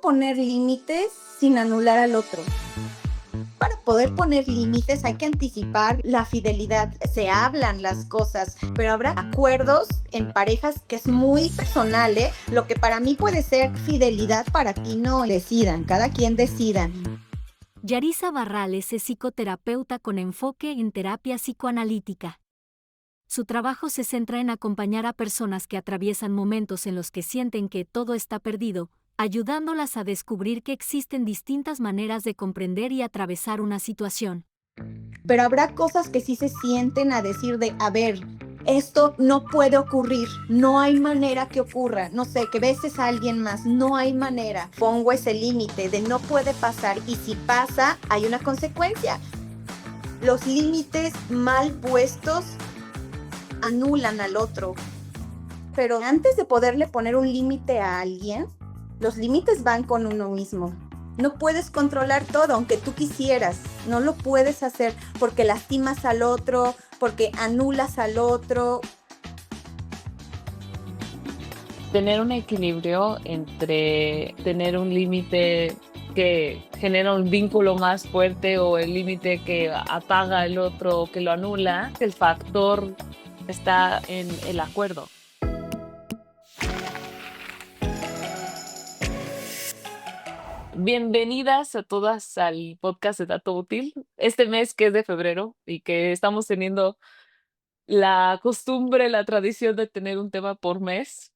poner límites sin anular al otro. Para poder poner límites hay que anticipar la fidelidad. Se hablan las cosas, pero habrá acuerdos en parejas que es muy personal, ¿eh? Lo que para mí puede ser fidelidad, para ti no. Decidan, cada quien decida. Yarisa Barrales es psicoterapeuta con enfoque en terapia psicoanalítica. Su trabajo se centra en acompañar a personas que atraviesan momentos en los que sienten que todo está perdido, ayudándolas a descubrir que existen distintas maneras de comprender y atravesar una situación. Pero habrá cosas que sí se sienten a decir de, a ver, esto no puede ocurrir, no hay manera que ocurra, no sé, que beses a alguien más, no hay manera. Pongo ese límite de no puede pasar, y si pasa, hay una consecuencia. Los límites mal puestos anulan al otro. Pero antes de poderle poner un límite a alguien, los límites van con uno mismo. No puedes controlar todo, aunque tú quisieras. No lo puedes hacer porque lastimas al otro, porque anulas al otro. Tener un equilibrio entre tener un límite que genera un vínculo más fuerte o el límite que apaga al otro o que lo anula, el factor está en el acuerdo. Bienvenidas a todas al podcast de Dato Útil. Este mes que es de febrero y que estamos teniendo la costumbre, la tradición de tener un tema por mes.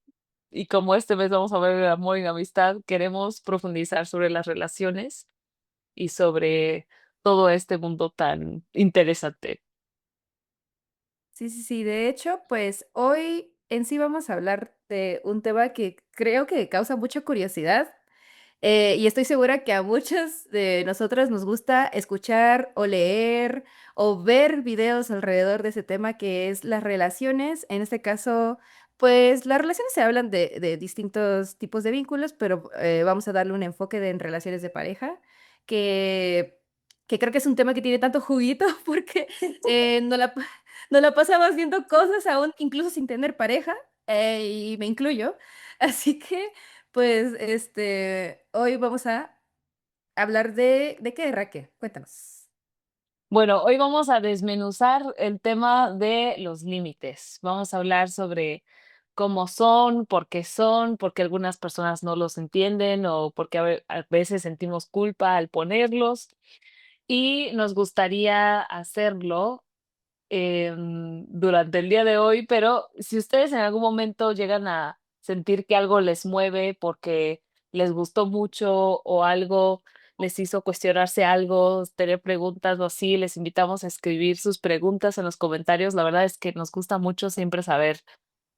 Y como este mes vamos a ver el amor y la amistad, queremos profundizar sobre las relaciones y sobre todo este mundo tan interesante. Sí. De hecho, pues hoy en sí vamos a hablar de un tema que creo que causa mucha curiosidad, y estoy segura que a muchas de nosotras nos gusta escuchar o leer o ver videos alrededor de ese tema que es las relaciones. En este caso, pues las relaciones se hablan de distintos tipos de vínculos, pero vamos a darle un enfoque en relaciones de pareja, que, que creo que es un tema que tiene tanto juguito porque no la, nos la pasamos viendo cosas aún incluso sin tener pareja, y me incluyo. Así que pues, hoy vamos a hablar ¿de qué, Raquel? Cuéntanos. Bueno, hoy vamos a desmenuzar el tema de los límites. Vamos a hablar sobre cómo son, porque algunas personas no los entienden o porque a veces sentimos culpa al ponerlos. Y nos gustaría hacerlo durante el día de hoy, pero si ustedes en algún momento llegan a sentir que algo les mueve porque les gustó mucho o algo les hizo cuestionarse algo, tener preguntas o así, les invitamos a escribir sus preguntas en los comentarios. La verdad es que nos gusta mucho siempre saber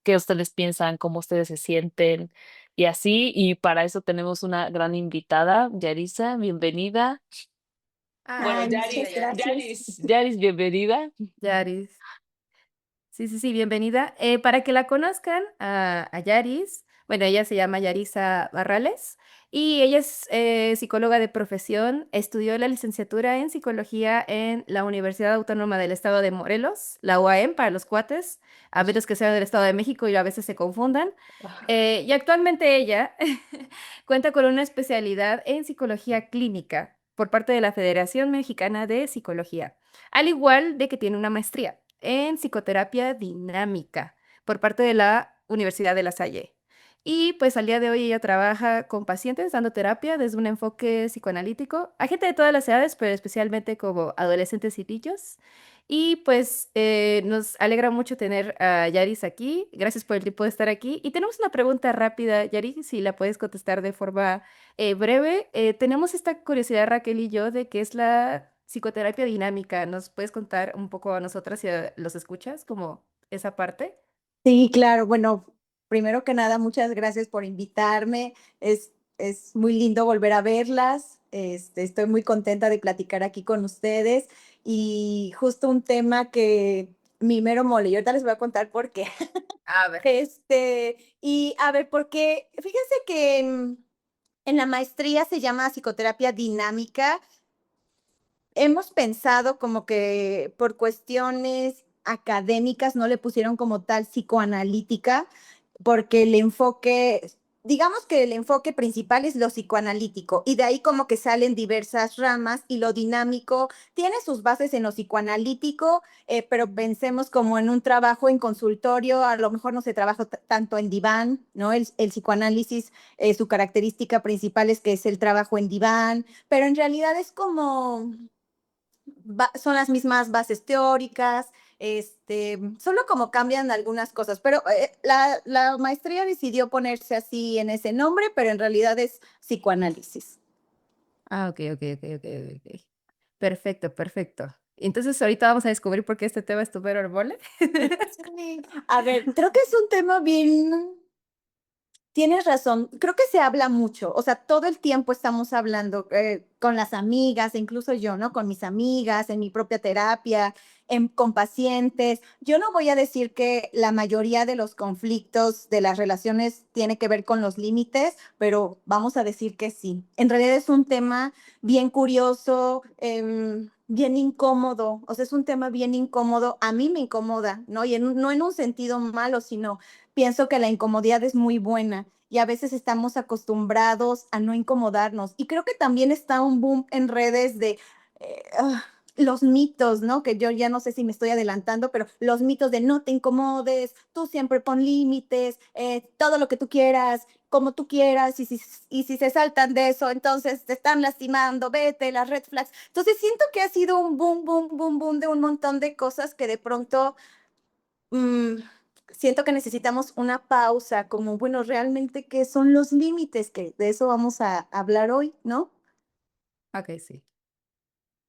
qué ustedes piensan, cómo ustedes se sienten y así. Y para eso tenemos una gran invitada, Yarisa, bienvenida. Bueno, Ay, Ay, muchas muchas gracias. Yaris, bienvenida. Yaris. Sí, bienvenida. Para que la conozcan a Yaris, bueno, ella se llama Yarisa Barrales y ella es psicóloga de profesión, estudió la licenciatura en psicología en la Universidad Autónoma del Estado de Morelos, la UAM para los cuates, a menos que sea del Estado de México y a veces se confundan. Y actualmente ella cuenta con una especialidad en psicología clínica por parte de la Federación Mexicana de Psicología, al igual de que tiene una maestría en psicoterapia dinámica por parte de la Universidad de La Salle. Y pues al día de hoy ella trabaja con pacientes dando terapia desde un enfoque psicoanalítico a gente de todas las edades, pero especialmente como adolescentes y niños. Y pues nos alegra mucho tener a Yaris aquí. Gracias por el tiempo de estar aquí. Y tenemos una pregunta rápida, Yaris, si la puedes contestar de forma breve. Tenemos esta curiosidad, Raquel y yo, de qué es la psicoterapia dinámica. ¿Nos puedes contar un poco a nosotras y a los escuchas, como esa parte? Sí, claro. Bueno, primero que nada, muchas gracias por invitarme. Es muy lindo volver a verlas. Estoy muy contenta de platicar aquí con ustedes. Y justo un tema que mi mero mole, y ahorita les voy a contar por qué. A ver. Y a ver, porque fíjense que en la maestría se llama psicoterapia dinámica. Hemos pensado como que por cuestiones académicas no le pusieron como tal psicoanalítica, porque el enfoque digamos que el enfoque principal es lo psicoanalítico y de ahí como que salen diversas ramas y lo dinámico tiene sus bases en lo psicoanalítico, pero pensemos como en un trabajo en consultorio, a lo mejor no se trabaja tanto en diván, ¿no? El psicoanálisis, su característica principal es que es el trabajo en diván, pero en realidad es como son las mismas bases teóricas, solo como cambian algunas cosas, pero la maestría decidió ponerse así en ese nombre, pero en realidad es psicoanálisis. Ah, ok, ok, ok, ok, ok. Perfecto, perfecto. Entonces ahorita vamos a descubrir por qué este tema es tu mero mole. Sí. A ver, creo que es un tema bien. Tienes razón, creo que se habla mucho, o sea, todo el tiempo estamos hablando con las amigas, e incluso yo, ¿no? Con mis amigas, en mi propia terapia, con pacientes. Yo no voy a decir que la mayoría de los conflictos de las relaciones tiene que ver con los límites, pero vamos a decir que sí. En realidad es un tema bien curioso, bien incómodo, o sea, es un tema bien incómodo, a mí me incomoda, ¿no? Y no en un sentido malo, sino pienso que la incomodidad es muy buena y a veces estamos acostumbrados a no incomodarnos. Y creo que también está un boom en redes de eh, ah, los mitos, ¿no? Que yo ya no sé si me estoy adelantando, pero los mitos de no te incomodes, tú siempre pon límites, todo lo que tú quieras, como tú quieras, y si se saltan de eso, entonces te están lastimando, vete, las red flags. Entonces siento que ha sido un boom, boom, boom, boom de un montón de cosas que de pronto mm, siento que necesitamos una pausa, como, bueno, realmente, ¿qué son los límites? Que de eso vamos a hablar hoy, ¿no? Ok, sí.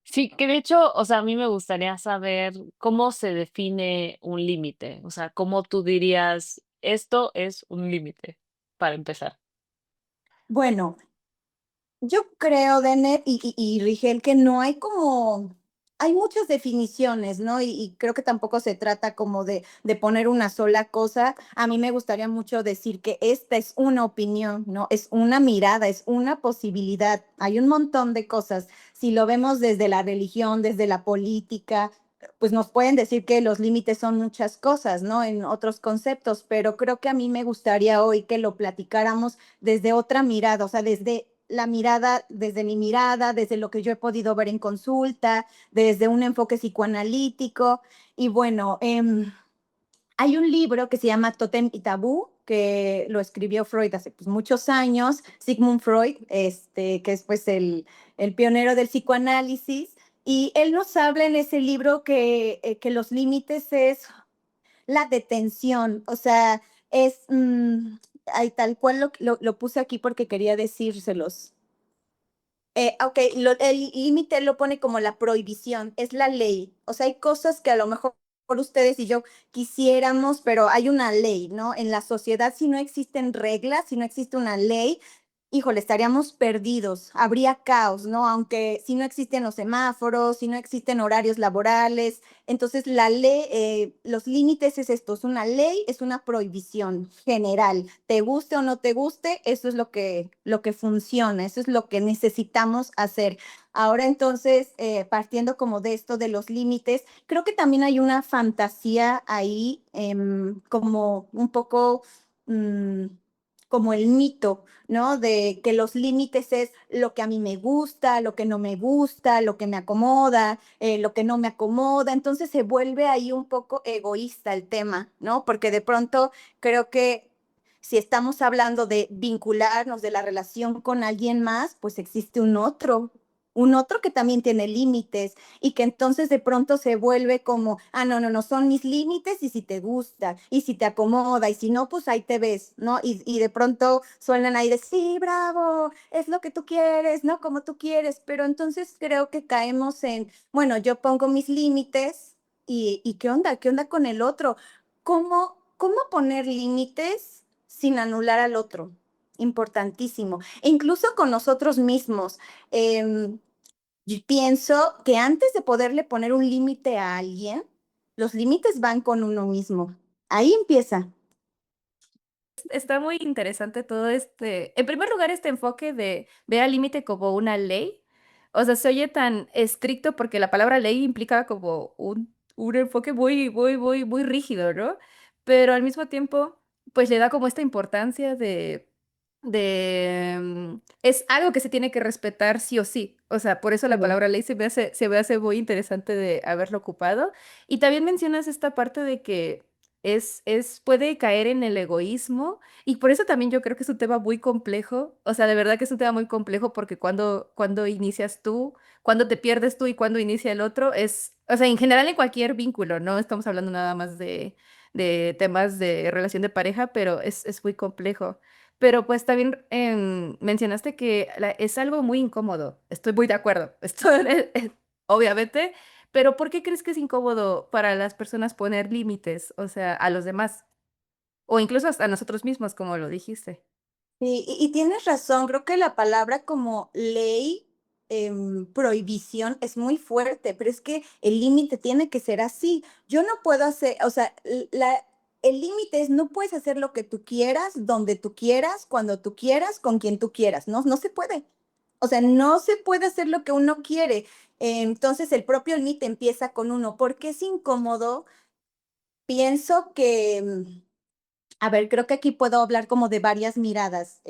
Sí, que de hecho, o sea, a mí me gustaría saber cómo se define un límite, o sea, cómo tú dirías, esto es un límite, para empezar. Bueno, yo creo, Dene y Rigel, que no hay como, hay muchas definiciones, ¿no? Y creo que tampoco se trata como de poner una sola cosa. A mí me gustaría mucho decir que esta es una opinión, ¿no? Es una mirada, es una posibilidad. Hay un montón de cosas. Si lo vemos desde la religión, desde la política, pues nos pueden decir que los límites son muchas cosas, ¿no? En otros conceptos, pero creo que a mí me gustaría hoy que lo platicáramos desde otra mirada, o sea, desde la mirada, desde mi mirada, desde lo que yo he podido ver en consulta, desde un enfoque psicoanalítico. Y bueno, hay un libro que se llama Totem y Tabú, que lo escribió Freud hace pues, muchos años, Sigmund Freud, que es pues el pionero del psicoanálisis. Y él nos habla en ese libro que los límites es la detención, o sea, es, ay, tal cual lo puse aquí porque quería decírselos. Ok, el límite lo pone como la prohibición, es la ley. O sea, hay cosas que a lo mejor ustedes y yo quisiéramos, pero hay una ley, ¿no? En la sociedad, si no existen reglas, si no existe una ley, híjole, estaríamos perdidos, habría caos, ¿no? Aunque si no existen los semáforos, si no existen horarios laborales, entonces la ley, los límites es esto, es una ley, es una prohibición general, te guste o no te guste, eso es lo que funciona, eso es lo que necesitamos hacer. Ahora entonces, partiendo como de esto de los límites, creo que también hay una fantasía ahí, como un poco mm, como el mito, ¿no? De que los límites es lo que a mí me gusta, lo que no me gusta, lo que me acomoda, lo que no me acomoda. Entonces se vuelve ahí un poco egoísta el tema, ¿no? Porque de pronto creo que si estamos hablando de vincularnos, de la relación con alguien más, pues existe un otro que también tiene límites y que entonces de pronto se vuelve como, ah, no, no, no, son mis límites y si te gusta y si te acomoda y si no, pues ahí te ves, ¿no? Y de pronto suenan ahí de, sí, bravo, es lo que tú quieres, ¿no? Como tú quieres, pero entonces creo que caemos en, bueno, yo pongo mis límites y ¿qué onda? ¿Qué onda con el otro? ¿Cómo poner límites sin anular al otro? Importantísimo. E incluso con nosotros mismos. Em, yo pienso que antes de poderle poner un límite a alguien, los límites van con uno mismo. Ahí empieza. Está muy interesante todo este, en primer lugar, este enfoque de ver al límite como una ley. O sea, se oye tan estricto porque la palabra ley implica como un enfoque muy, muy, muy, muy rígido, ¿no? Pero al mismo tiempo, pues le da como esta importancia de es algo que se tiene que respetar sí o sí. O sea, por eso la Claro. palabra ley se me hace muy interesante de haberlo ocupado. Y también mencionas esta parte de que puede caer en el egoísmo. Y por eso también yo creo que es un tema muy complejo. O sea, de verdad que es un tema muy complejo porque cuando inicias tú, cuando te pierdes tú y cuando inicia el otro, o sea, en general en cualquier vínculo, no estamos hablando nada más de temas de relación de pareja, pero es muy complejo. Pero pues también mencionaste que es algo muy incómodo. Estoy muy de acuerdo. Obviamente. Pero ¿por qué crees que es incómodo para las personas poner límites, o sea, a los demás? O incluso hasta a nosotros mismos, como lo dijiste. Sí, y tienes razón, creo que la palabra como ley, prohibición es muy fuerte, pero es que el límite tiene que ser así. Yo no puedo hacer, o sea, el límite es no puedes hacer lo que tú quieras, donde tú quieras, cuando tú quieras, con quien tú quieras. No, no se puede. O sea, no se puede hacer lo que uno quiere. Entonces el propio límite empieza con uno. ¿Por qué es incómodo? Pienso que a ver, creo que aquí puedo hablar como de varias miradas,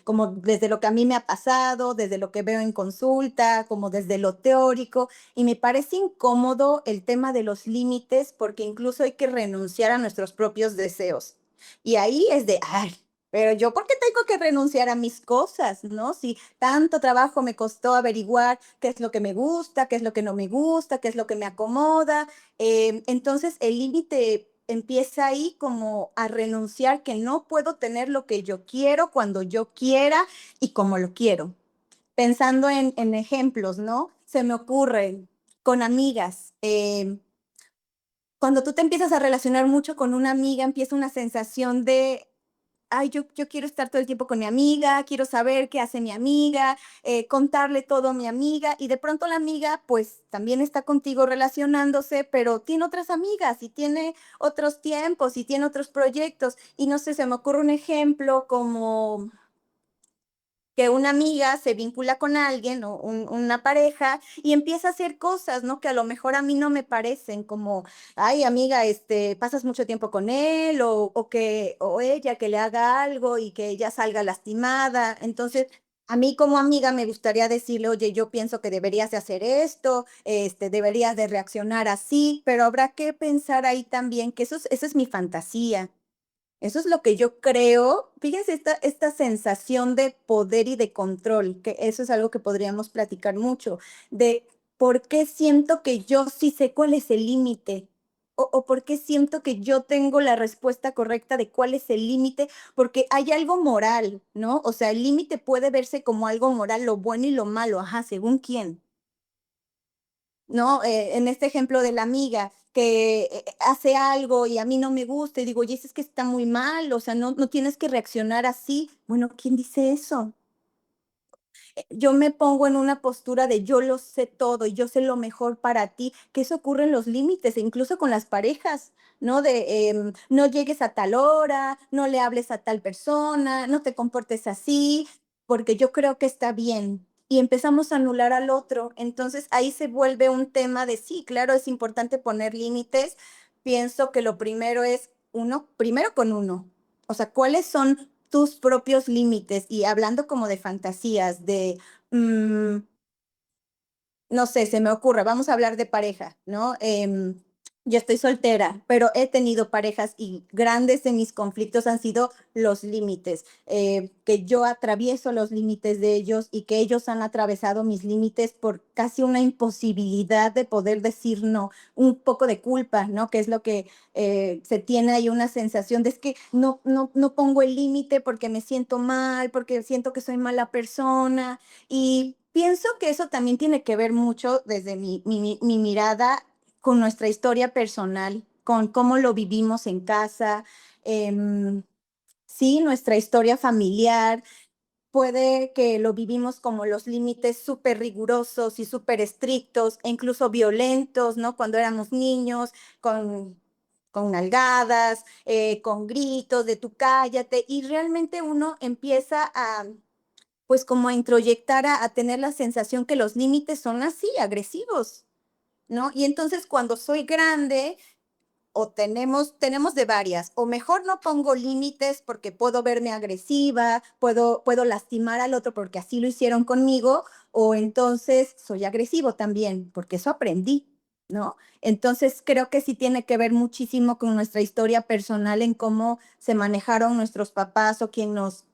como desde lo que a mí me ha pasado, desde lo que veo en consulta, como desde lo teórico, y me parece incómodo el tema de los límites porque incluso hay que renunciar a nuestros propios deseos. Y ahí es de, ay, pero yo, ¿por qué tengo que renunciar a mis cosas, no? Si tanto trabajo me costó averiguar qué es lo que me gusta, qué es lo que no me gusta, qué es lo que me acomoda, entonces el límite empieza ahí como a renunciar que no puedo tener lo que yo quiero cuando yo quiera y como lo quiero. Pensando en ejemplos, ¿no? Se me ocurre con amigas. Cuando tú te empiezas a relacionar mucho con una amiga, empieza una sensación de ay, yo quiero estar todo el tiempo con mi amiga, quiero saber qué hace mi amiga, contarle todo a mi amiga y de pronto la amiga pues también está contigo relacionándose, pero tiene otras amigas y tiene otros tiempos y tiene otros proyectos y no sé, se me ocurre un ejemplo como que una amiga se vincula con alguien o una pareja y empieza a hacer cosas, ¿no? Que a lo mejor a mí no me parecen, como, ay, amiga, pasas mucho tiempo con él o ella que le haga algo y que ella salga lastimada. Entonces, a mí como amiga me gustaría decirle, oye, yo pienso que deberías de hacer esto, deberías de reaccionar así, pero habrá que pensar ahí también que esa es mi fantasía. Eso es lo que yo creo. Fíjense esta sensación de poder y de control, que eso es algo que podríamos platicar mucho, de por qué siento que yo sí sé cuál es el límite, o por qué siento que yo tengo la respuesta correcta de cuál es el límite, porque hay algo moral, ¿no? O sea, el límite puede verse como algo moral, lo bueno y lo malo, ajá, según quién. ¿No? En este ejemplo de la amiga que hace algo y a mí no me gusta y digo, oye, es que está muy mal, o sea, no, no tienes que reaccionar así. Bueno, ¿quién dice eso? Yo me pongo en una postura de yo lo sé todo y yo sé lo mejor para ti, que eso ocurre en los límites, e incluso con las parejas, ¿no? De no llegues a tal hora, no le hables a tal persona, no te comportes así, porque yo creo que está bien. Y empezamos a anular al otro. Entonces ahí se vuelve un tema de sí, claro, es importante poner límites. Pienso que lo primero es uno, primero con uno. O sea, ¿cuáles son tus propios límites? Y hablando como de fantasías, mm, no sé, se me ocurre, vamos a hablar de pareja, ¿no? Yo estoy soltera, pero he tenido parejas y grandes de mis conflictos han sido los límites, que yo atravieso los límites de ellos y que ellos han atravesado mis límites por casi una imposibilidad de poder decir no, un poco de culpa, ¿no? Que es lo que se tiene ahí una sensación de es que no pongo el límite porque me siento mal, porque siento que soy mala persona y pienso que eso también tiene que ver mucho desde mi mirada con nuestra historia personal, con cómo lo vivimos en casa, sí, nuestra historia familiar. Puede que lo vivimos como los límites súper rigurosos y súper estrictos e incluso violentos, ¿no? Cuando éramos niños, con nalgadas, con gritos de tú cállate, y realmente uno empieza pues como a introyectar, a tener la sensación que los límites son así, agresivos, ¿no? Y entonces cuando soy grande, o tenemos de varias, o mejor no pongo límites porque puedo verme agresiva, puedo lastimar al otro porque así lo hicieron conmigo, o entonces soy agresivo también, porque eso aprendí, ¿no? Entonces creo que sí tiene que ver muchísimo con nuestra historia personal en cómo se manejaron nuestros papás o quien nos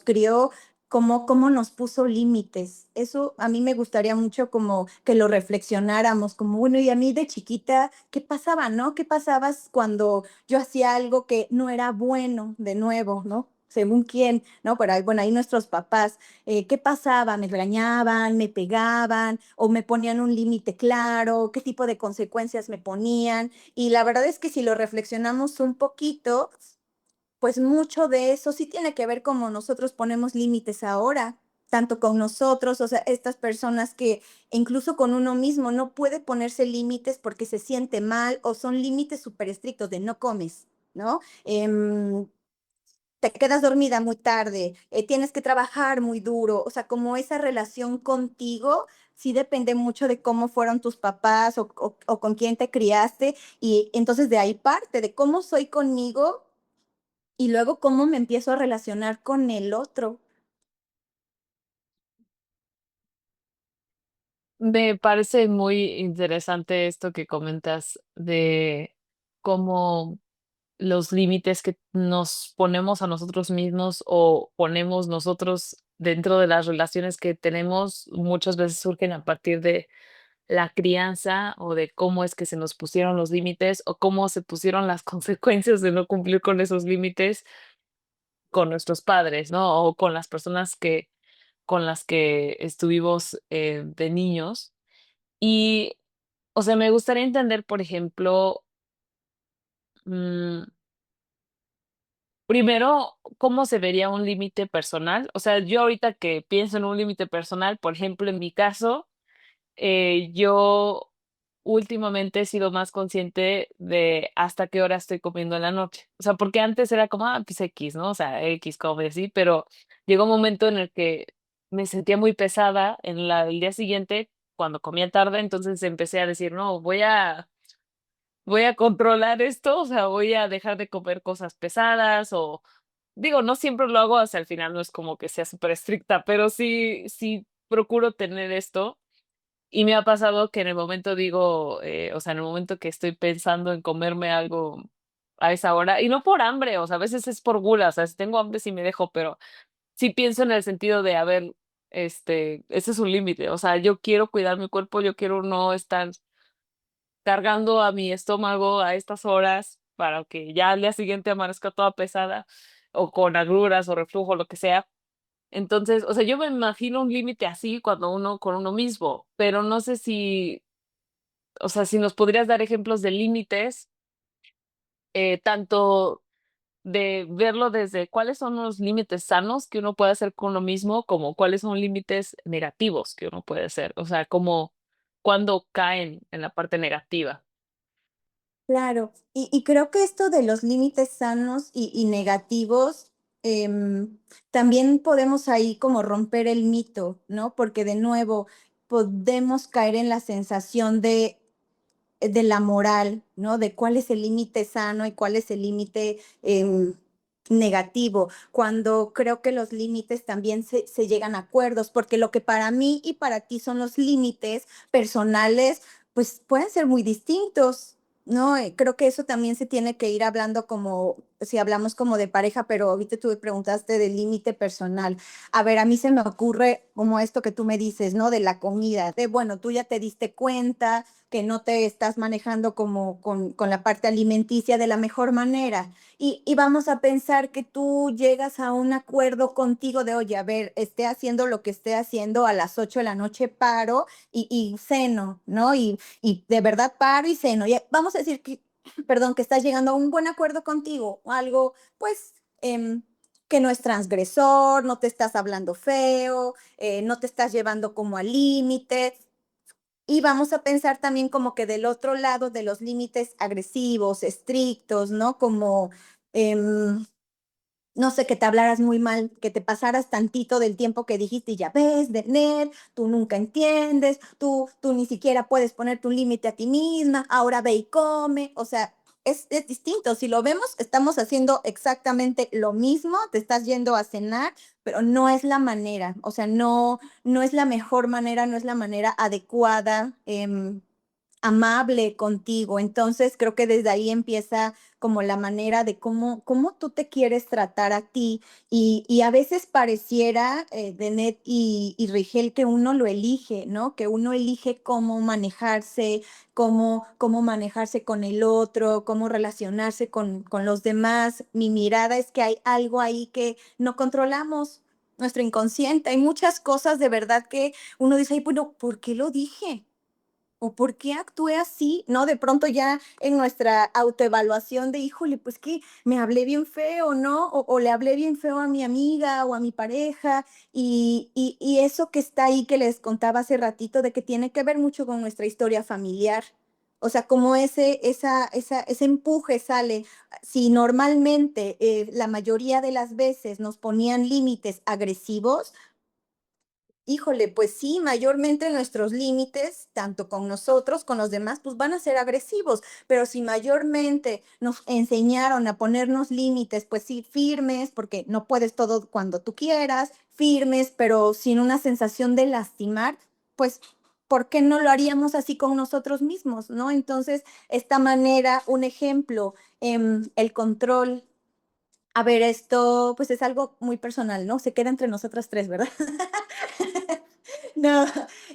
crió, cómo nos puso límites. Eso a mí me gustaría mucho como que lo reflexionáramos, como, bueno, y a mí de chiquita, ¿qué pasaba, no? ¿Qué pasabas cuando yo hacía algo que no era bueno de nuevo, ¿no? Según quién, ¿no? Pero ahí, bueno, ahí nuestros papás, ¿qué pasaba? ¿Me regañaban, me pegaban o me ponían un límite claro? ¿Qué tipo de consecuencias me ponían? Y la verdad es que si lo reflexionamos un poquito, pues mucho de eso sí tiene que ver cómo nosotros ponemos límites ahora, tanto con nosotros, o sea, estas personas que incluso con uno mismo no puede ponerse límites porque se siente mal o son límites súper estrictos de no comes, ¿no? Te quedas dormida muy tarde, tienes que trabajar muy duro, o sea, como esa relación contigo sí depende mucho de cómo fueron tus papás o con quién te criaste y entonces de ahí parte, de cómo soy conmigo y luego cómo me empiezo a relacionar con el otro. Me parece muy interesante esto que comentas de cómo los límites que nos ponemos a nosotros mismos o ponemos nosotros dentro de las relaciones que tenemos muchas veces surgen a partir de la crianza o de cómo es que se nos pusieron los límites o cómo se pusieron las consecuencias de no cumplir con esos límites con nuestros padres, ¿no? O con las personas que con las que estuvimos de niños. Y, o sea, me gustaría entender, por ejemplo, mm, primero, ¿cómo se vería un límite personal? O sea, yo ahorita que pienso en un límite personal, por ejemplo, en mi caso, yo últimamente he sido más consciente de hasta qué hora estoy comiendo en la noche. O sea, porque antes era como, pues X, ¿no? O sea, X, como así, pero llegó un momento en el que me sentía muy pesada el día siguiente cuando comía tarde, entonces empecé a decir, no, voy a controlar esto, o sea, voy a dejar de comer cosas pesadas o digo, no siempre lo hago, hasta el final no es como que sea súper estricta, pero sí procuro tener esto. Y me ha pasado que en el momento digo, o sea, en el momento que estoy pensando en comerme algo a esa hora, y no por hambre, o sea, a veces es por gula, o sea, si tengo hambre sí me dejo, pero sí pienso en el sentido de, a ver, ese es un límite, o sea, yo quiero cuidar mi cuerpo, yo quiero no estar cargando a mi estómago a estas horas para que ya al día siguiente amanezca toda pesada o con agruras o reflujo, lo que sea. Entonces, o sea, yo me imagino un límite así cuando uno con uno mismo, pero no sé si, o sea, si nos podrías dar ejemplos de límites, tanto de verlo desde cuáles son los límites sanos que uno puede hacer con uno mismo, como cuáles son límites negativos que uno puede hacer, o sea, como cuando caen en la parte negativa. Claro, y creo que esto de los límites sanos y negativos, también podemos ahí como romper el mito, ¿no? Porque de nuevo podemos caer en la sensación de la moral, ¿no? De cuál es el límite sano y cuál es el límite negativo, cuando creo que los límites también se llegan a acuerdos, porque lo que para mí y para ti son los límites personales, pues pueden ser muy distintos, ¿no? Creo que eso también se tiene que ir hablando como, si hablamos como de pareja, pero ahorita tú me preguntaste del límite personal. A ver, a mí se me ocurre como esto que tú me dices, ¿no? De la comida, de bueno, tú ya te diste cuenta que no te estás manejando como con la parte alimenticia de la mejor manera. Y vamos a pensar que tú llegas a un acuerdo contigo de, oye, a ver, esté haciendo lo que esté haciendo a las 8 de la noche, paro y ceno, ¿no? Y de verdad paro y ceno. Y vamos a decir que, perdón, que estás llegando a un buen acuerdo contigo, algo, pues, que no es transgresor, no te estás hablando feo, no te estás llevando como al límite. Y vamos a pensar también como que del otro lado de los límites agresivos, estrictos, ¿no? Como, no sé, que te hablaras muy mal, que te pasaras tantito del tiempo que dijiste y ya ves, de Ned, tú nunca entiendes, tú ni siquiera puedes poner tu límite a ti misma, ahora ve y come, o sea, es distinto. Si lo vemos, estamos haciendo exactamente lo mismo, te estás yendo a cenar, pero no es la manera, o sea, no es la mejor manera, no es la manera adecuada, amable contigo. Entonces, creo que desde ahí empieza como la manera de cómo tú te quieres tratar a ti. Y a veces pareciera, Denet y Rigel, que uno lo elige, ¿no? Que uno elige cómo manejarse con el otro, cómo relacionarse con los demás. Mi mirada es que hay algo ahí que no controlamos, nuestro inconsciente. Hay muchas cosas de verdad que uno dice, ay, bueno, ¿por qué lo dije? ¿O por qué actué así? ¿No? De pronto ya en nuestra autoevaluación de, híjole, pues que me hablé bien feo, ¿no? O le hablé bien feo a mi amiga o a mi pareja. Y eso que está ahí que les contaba hace ratito, de que tiene que ver mucho con nuestra historia familiar. O sea, como ese empuje sale. Si normalmente la mayoría de las veces nos ponían límites agresivos, híjole, pues sí, mayormente nuestros límites, tanto con nosotros, con los demás, pues van a ser agresivos, pero si mayormente nos enseñaron a ponernos límites, pues sí, firmes, porque no puedes todo cuando tú quieras, firmes, pero sin una sensación de lastimar, pues, ¿por qué no lo haríamos así con nosotros mismos, no? Entonces, esta manera, un ejemplo, el control. A ver, esto pues es algo muy personal, ¿no? Se queda entre nosotras tres, ¿verdad? No,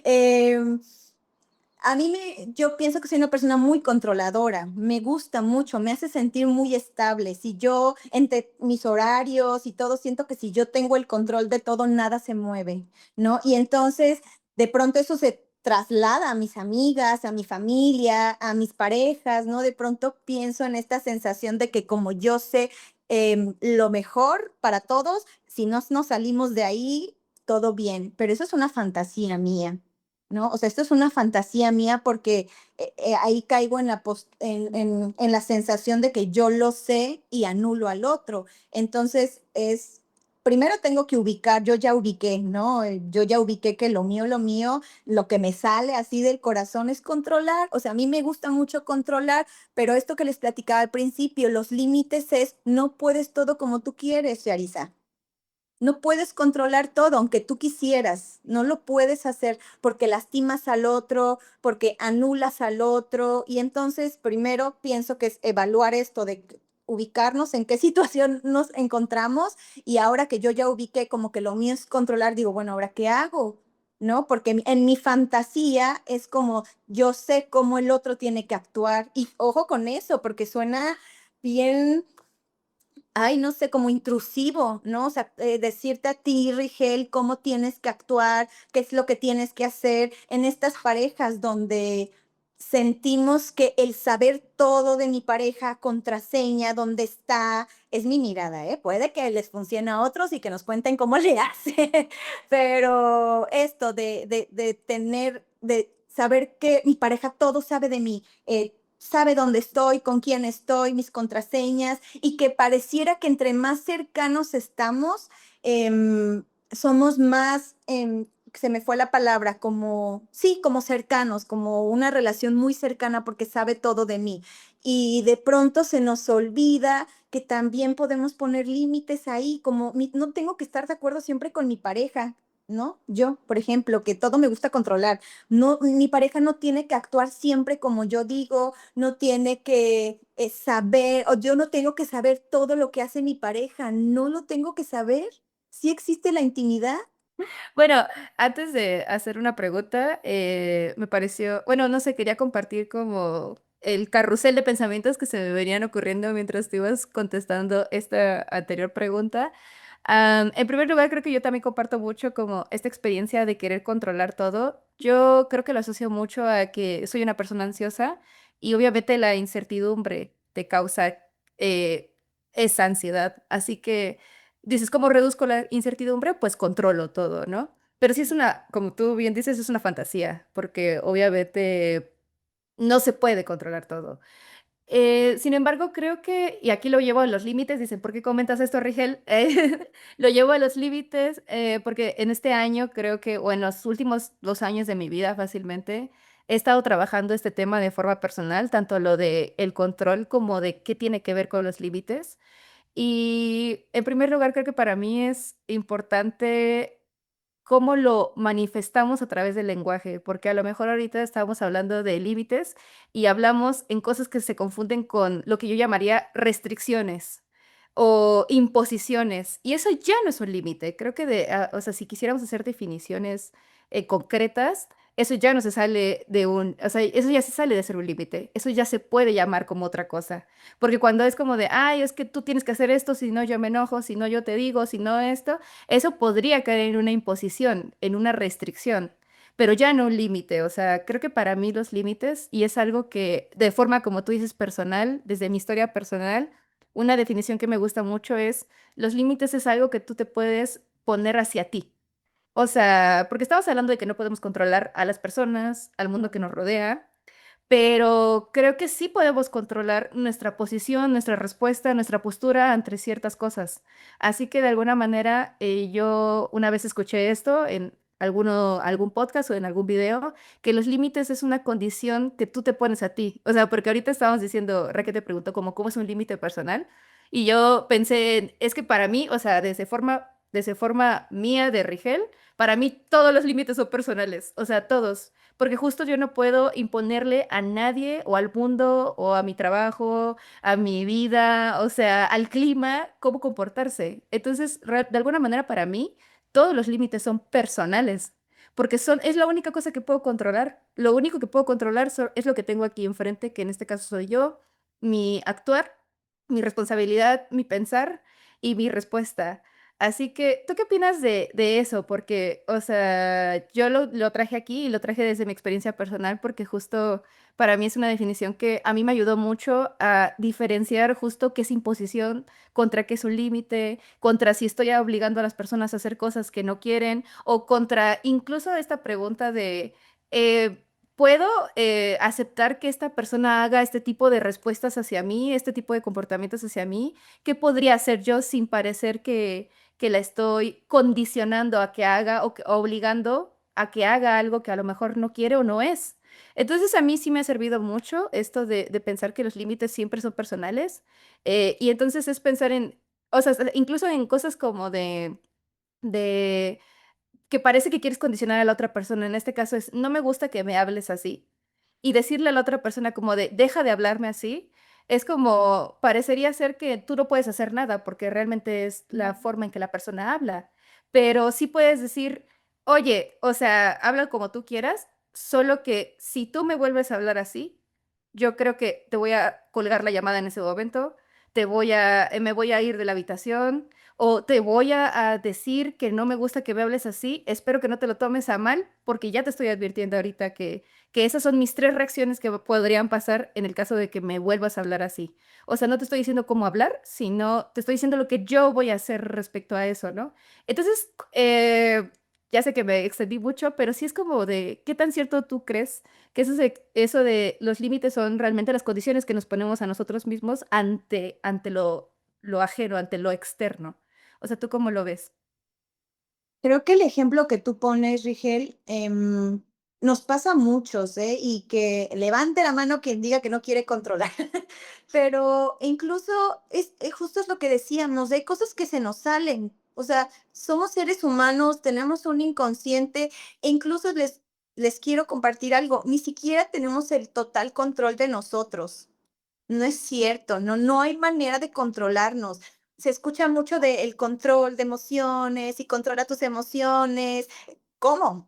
em, yo pienso que soy una persona muy controladora, me gusta mucho, me hace sentir muy estable. Si yo, entre mis horarios y todo, siento que si yo tengo el control de todo, nada se mueve, ¿no? Y entonces, de pronto eso se traslada a mis amigas, a mi familia, a mis parejas, ¿no? De pronto pienso en esta sensación de que como yo sé lo mejor para todos, si no nos salimos de ahí, todo bien, pero eso es una fantasía mía. ¿No? O sea, esto es una fantasía mía porque ahí caigo en la sensación de que yo lo sé y anulo al otro. Entonces, primero tengo que ubicar, yo ya ubiqué, ¿no? Yo ya ubiqué que lo mío, lo que me sale así del corazón es controlar. O sea, a mí me gusta mucho controlar, pero esto que les platicaba al principio, los límites es, no puedes todo como tú quieres, Yarisa. No puedes controlar todo, aunque tú quisieras, no lo puedes hacer porque lastimas al otro, porque anulas al otro. Y entonces, primero pienso que es evaluar esto de ubicarnos en qué situación nos encontramos y ahora que yo ya ubiqué como que lo mío es controlar, digo, bueno, ¿ahora qué hago? ¿No? Porque en mi fantasía es como yo sé cómo el otro tiene que actuar y ojo con eso, porque suena bien. Ay, no sé, como intrusivo, ¿no? O sea, decirte a ti, Rigel, cómo tienes que actuar, qué es lo que tienes que hacer en estas parejas donde sentimos que el saber todo de mi pareja, contraseña, dónde está, es mi mirada, ¿eh? Puede que les funcione a otros y que nos cuenten cómo le hace, pero esto de tener, de saber que mi pareja todo sabe de mí, sabe dónde estoy, con quién estoy, mis contraseñas, y que pareciera que entre más cercanos estamos, somos más, se me fue la palabra, como, sí, como cercanos, como una relación muy cercana porque sabe todo de mí. Y de pronto se nos olvida que también podemos poner límites ahí, como no tengo que estar de acuerdo siempre con mi pareja, ¿no? Yo, por ejemplo, que todo me gusta controlar. No, mi pareja no tiene que actuar siempre como yo digo, no tiene que saber, o yo no tengo que saber todo lo que hace mi pareja, no lo tengo que saber. Sí existe la intimidad. Bueno, antes de hacer una pregunta, me pareció, bueno, no sé, quería compartir como el carrusel de pensamientos que se me venían ocurriendo mientras te ibas contestando esta anterior pregunta. En primer lugar, creo que yo también comparto mucho como esta experiencia de querer controlar todo. Yo creo que lo asocio mucho a que soy una persona ansiosa y obviamente la incertidumbre te causa esa ansiedad. Así que dices, ¿cómo reduzco la incertidumbre? Pues controlo todo, ¿no? Pero sí es una, como tú bien dices, es una fantasía, porque obviamente no se puede controlar todo. Sin embargo, creo que, y aquí lo llevo a los límites, dicen, ¿por qué comentas esto, Rigel? Lo llevo a los límites porque en este año creo que, o en los últimos 2 años de mi vida fácilmente, he estado trabajando este tema de forma personal, tanto lo de el control como de qué tiene que ver con los límites. Y en primer lugar, creo que para mí es importante cómo lo manifestamos a través del lenguaje, porque a lo mejor ahorita estamos hablando de límites y hablamos en cosas que se confunden con lo que yo llamaría restricciones o imposiciones, y eso ya no es un límite. Creo que o sea, si quisiéramos hacer definiciones concretas, eso ya no se sale de o sea, eso ya se sale de ser un límite, eso ya se puede llamar como otra cosa, porque cuando es como de, ay, es que tú tienes que hacer esto, si no yo me enojo, si no yo te digo, si no esto, eso podría caer en una imposición, en una restricción, pero ya no un límite. O sea, creo que para mí los límites, y es algo que de forma como tú dices personal, desde mi historia personal, una definición que me gusta mucho es, los límites es algo que tú te puedes poner hacia ti. O sea, porque estamos hablando de que no podemos controlar a las personas, al mundo que nos rodea, pero creo que sí podemos controlar nuestra posición, nuestra respuesta, nuestra postura ante ciertas cosas. Así que de alguna manera yo una vez escuché esto en algún podcast o en algún video, que los límites es una condición que tú te pones a ti. O sea, porque ahorita estábamos diciendo, Raquel te preguntó como, ¿cómo es un límite personal? Y yo pensé, es que para mí, o sea, desde forma mía de Rigel, para mí todos los límites son personales, o sea, todos, porque justo yo no puedo imponerle a nadie o al mundo o a mi trabajo, a mi vida, o sea, al clima, cómo comportarse. Entonces, de alguna manera para mí, todos los límites son personales, porque es la única cosa que puedo controlar. Lo único que puedo controlar es lo que tengo aquí enfrente, que en este caso soy yo, mi actuar, mi responsabilidad, mi pensar y mi respuesta. Así que, ¿tú qué opinas de eso? Porque, o sea, yo lo traje aquí y lo traje desde mi experiencia personal porque justo para mí es una definición que a mí me ayudó mucho a diferenciar justo qué es imposición, contra qué es un límite, contra si estoy obligando a las personas a hacer cosas que no quieren, o contra incluso esta pregunta de, ¿puedo aceptar que esta persona haga este tipo de respuestas hacia mí, este tipo de comportamientos hacia mí? ¿Qué podría hacer yo sin parecer que la estoy condicionando a que haga o obligando a que haga algo que a lo mejor no quiere o no es? Entonces a mí sí me ha servido mucho esto de pensar que los límites siempre son personales, y entonces es pensar en, o sea, incluso en cosas como de que parece que quieres condicionar a la otra persona. En este caso es, no me gusta que me hables así. Y decirle a la otra persona como de, deja de hablarme así, es como, parecería ser que tú no puedes hacer nada porque realmente es la forma en que la persona habla. Pero sí puedes decir, oye, o sea, habla como tú quieras, solo que si tú me vuelves a hablar así, yo creo que te voy a colgar la llamada en ese momento, me voy a ir de la habitación, o te voy a decir que no me gusta que me hables así, espero que no te lo tomes a mal, porque ya te estoy advirtiendo ahorita que esas son mis tres reacciones que podrían pasar en el caso de que me vuelvas a hablar así. O sea, no te estoy diciendo cómo hablar, sino te estoy diciendo lo que yo voy a hacer respecto a eso, ¿no? Entonces, ya sé que me extendí mucho, pero sí es como de, ¿qué tan cierto tú crees que eso de los límites son realmente las condiciones que nos ponemos a nosotros mismos ante lo ajeno, ante lo externo? O sea, ¿tú cómo lo ves? Creo que el ejemplo que tú pones, Rigel, nos pasa a muchos, ¿eh? Y que levante la mano quien diga que no quiere controlar. Pero incluso justo es lo que decíamos, hay cosas que se nos salen. O sea, somos seres humanos, tenemos un inconsciente, e incluso les quiero compartir algo, ni siquiera tenemos el total control de nosotros. No es cierto, no hay manera de controlarnos. Se escucha mucho de el control de emociones y controla tus emociones. ¿Cómo?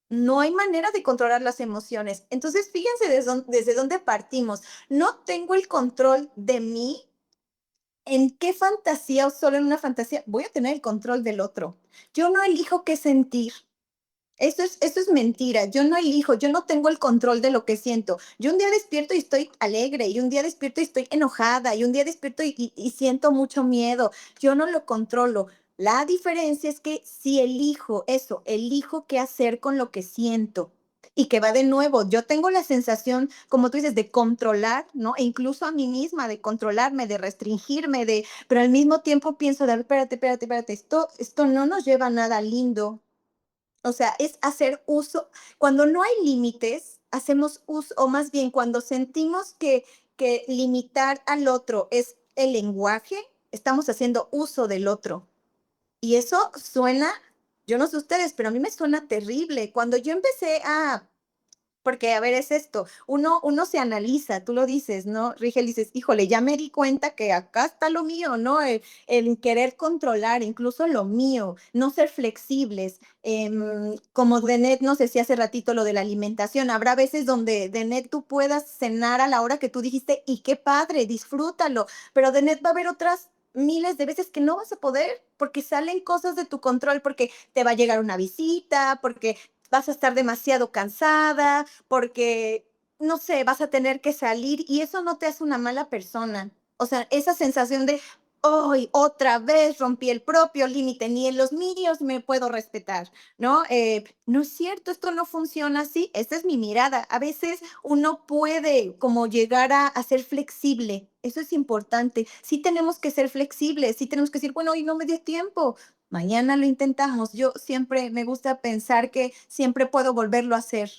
No hay manera de controlar las emociones. Entonces, fíjense desde dónde partimos. No tengo el control de mí. ¿En qué fantasía o solo en una fantasía voy a tener el control del otro? Yo no elijo qué sentir. Eso es mentira. Yo no elijo, yo no tengo el control de lo que siento. Yo un día despierto y estoy alegre, y un día despierto y estoy enojada, y un día despierto y siento mucho miedo. Yo no lo controlo. La diferencia es que si elijo eso, elijo qué hacer con lo que siento. Y que va de nuevo, yo tengo la sensación, como tú dices, de controlar, ¿no? E incluso a mí misma, de controlarme, de restringirme, pero al mismo tiempo pienso, de, espérate, espérate, espérate, esto no nos lleva a nada lindo, O sea, es hacer uso. Cuando no hay límites, hacemos uso, o más bien cuando sentimos que limitar al otro es el lenguaje, estamos haciendo uso del otro. Y eso suena, yo no sé ustedes, pero a mí me suena terrible. Cuando yo empecé a porque, a ver, es esto, uno se analiza, tú lo dices, ¿no? Rigel, dices, híjole, ya me di cuenta que acá está lo mío, ¿no? El querer controlar, incluso lo mío, no ser flexibles. Como Denet nos decía hace ratito lo de la alimentación, habrá veces donde, Denet, tú puedas cenar a la hora que tú dijiste, y qué padre, disfrútalo, pero Denet va a haber otras miles de veces que no vas a poder porque salen cosas de tu control, porque te va a llegar una visita, porque vas a estar demasiado cansada, porque, no sé, vas a tener que salir y eso no te hace una mala persona. O sea, esa sensación de, hoy otra vez rompí el propio límite, ni en los míos me puedo respetar, ¿no? No es cierto, esto no funciona así, esa es mi mirada. A veces uno puede como llegar a ser flexible, eso es importante. Sí tenemos que ser flexibles, sí tenemos que decir, bueno, hoy no me dio tiempo, mañana lo intentamos. Yo siempre me gusta pensar que siempre puedo volverlo a hacer,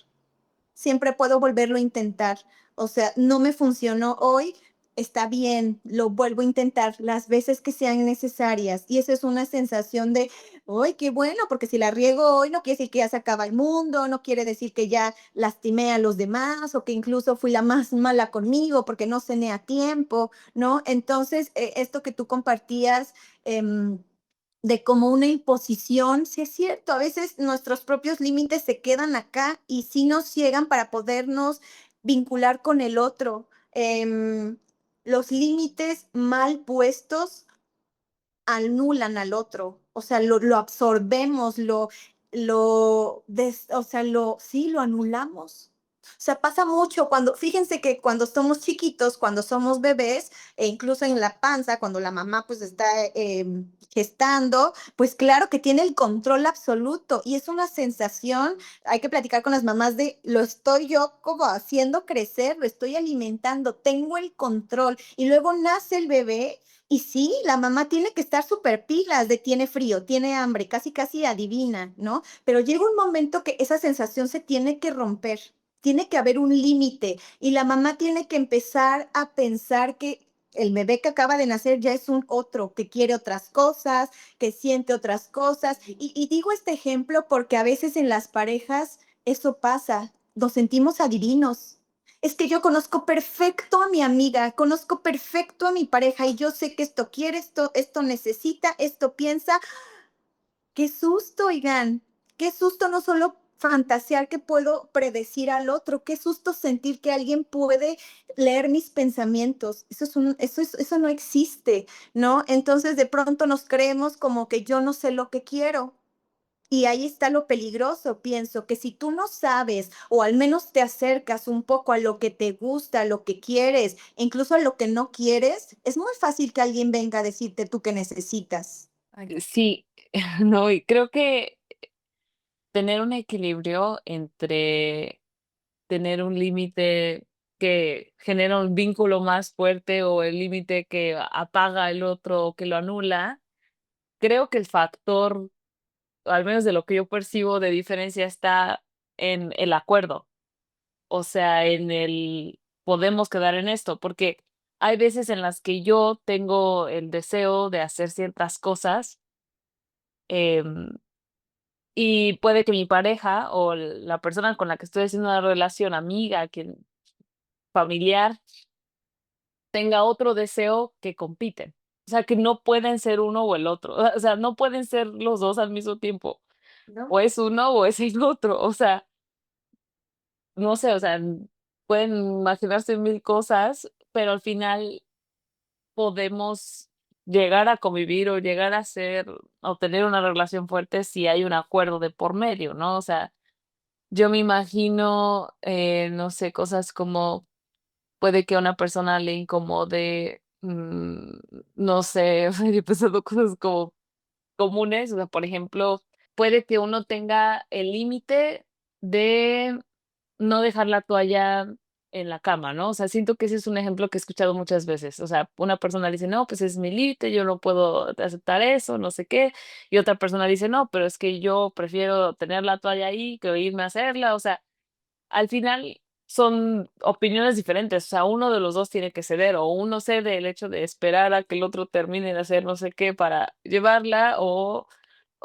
siempre puedo volverlo a intentar. O sea, no me funcionó hoy, está bien, lo vuelvo a intentar las veces que sean necesarias. Y esa es una sensación de, ¡ay, qué bueno! Porque si la riego hoy, no quiere decir que ya se acaba el mundo, no quiere decir que ya lastimé a los demás o que incluso fui la más mala conmigo porque no cené a tiempo, ¿no? Entonces, esto que tú compartías, de como una imposición, sí es cierto, a veces nuestros propios límites se quedan acá y sí nos llegan para podernos vincular con el otro. Los límites mal puestos anulan al otro, o sea, lo absorbemos, o sea, sí, lo anulamos. O sea, pasa mucho cuando, fíjense que cuando somos chiquitos, cuando somos bebés, e incluso en la panza, cuando la mamá pues está gestando, pues claro que tiene el control absoluto y es una sensación, hay que platicar con las mamás de, lo estoy yo como haciendo crecer, lo estoy alimentando, tengo el control y luego nace el bebé y sí, la mamá tiene que estar súper pilas de tiene frío, tiene hambre, casi casi adivina, ¿no? Pero llega un momento que esa sensación se tiene que romper, tiene que haber un límite y la mamá tiene que empezar a pensar que el bebé que acaba de nacer ya es un otro, que quiere otras cosas, que siente otras cosas. Y digo este ejemplo porque a veces en las parejas eso pasa, nos sentimos adivinos, es que yo conozco perfecto a mi amiga, conozco perfecto a mi pareja y yo sé que esto quiere, esto necesita, esto piensa. Qué susto, oigan, qué susto no solo fantasear que puedo predecir al otro, qué susto sentir que alguien puede leer mis pensamientos. Eso no existe, ¿no? Entonces de pronto nos creemos como que yo no sé lo que quiero. Y ahí está lo peligroso, pienso, que si tú no sabes o al menos te acercas un poco a lo que te gusta, a lo que quieres, e incluso a lo que no quieres, es muy fácil que alguien venga a decirte tú que necesitas. Ay, Sí, no, y creo que tener un equilibrio entre tener un límite que genera un vínculo más fuerte o el límite que apaga el otro o que lo anula, creo que el factor, al menos de lo que yo percibo de diferencia, está en el acuerdo, o sea, en el podemos quedar en esto, porque hay veces en las que yo tengo el deseo de hacer ciertas cosas, em, y puede que mi pareja o la persona con la que estoy haciendo una relación, amiga, quien familiar, tenga otro deseo que compiten. O sea, que no pueden ser uno o el otro. O sea, no pueden ser los 2 al mismo tiempo. ¿No? O es uno o es el otro. O sea, no sé, o sea, pueden imaginarse mil cosas, pero al final podemos llegar a convivir o llegar a ser o tener una relación fuerte si hay un acuerdo de por medio, ¿no? O sea, yo me imagino, no sé, cosas como puede que a una persona le incomode, no sé, o sea, yo he pensado cosas como comunes, o sea, por ejemplo, puede que uno tenga el límite de no dejar la toalla en la cama, ¿no? O sea, siento que ese es un ejemplo que he escuchado muchas veces. O sea, una persona dice, no, pues es mi límite, yo no puedo aceptar eso, no sé qué. Y otra persona dice, no, pero es que yo prefiero tener la toalla ahí que irme a hacerla. O sea, al final son opiniones diferentes. O sea, uno de los dos tiene que ceder, o uno cede el hecho de esperar a que el otro termine de hacer no sé qué para llevarla, o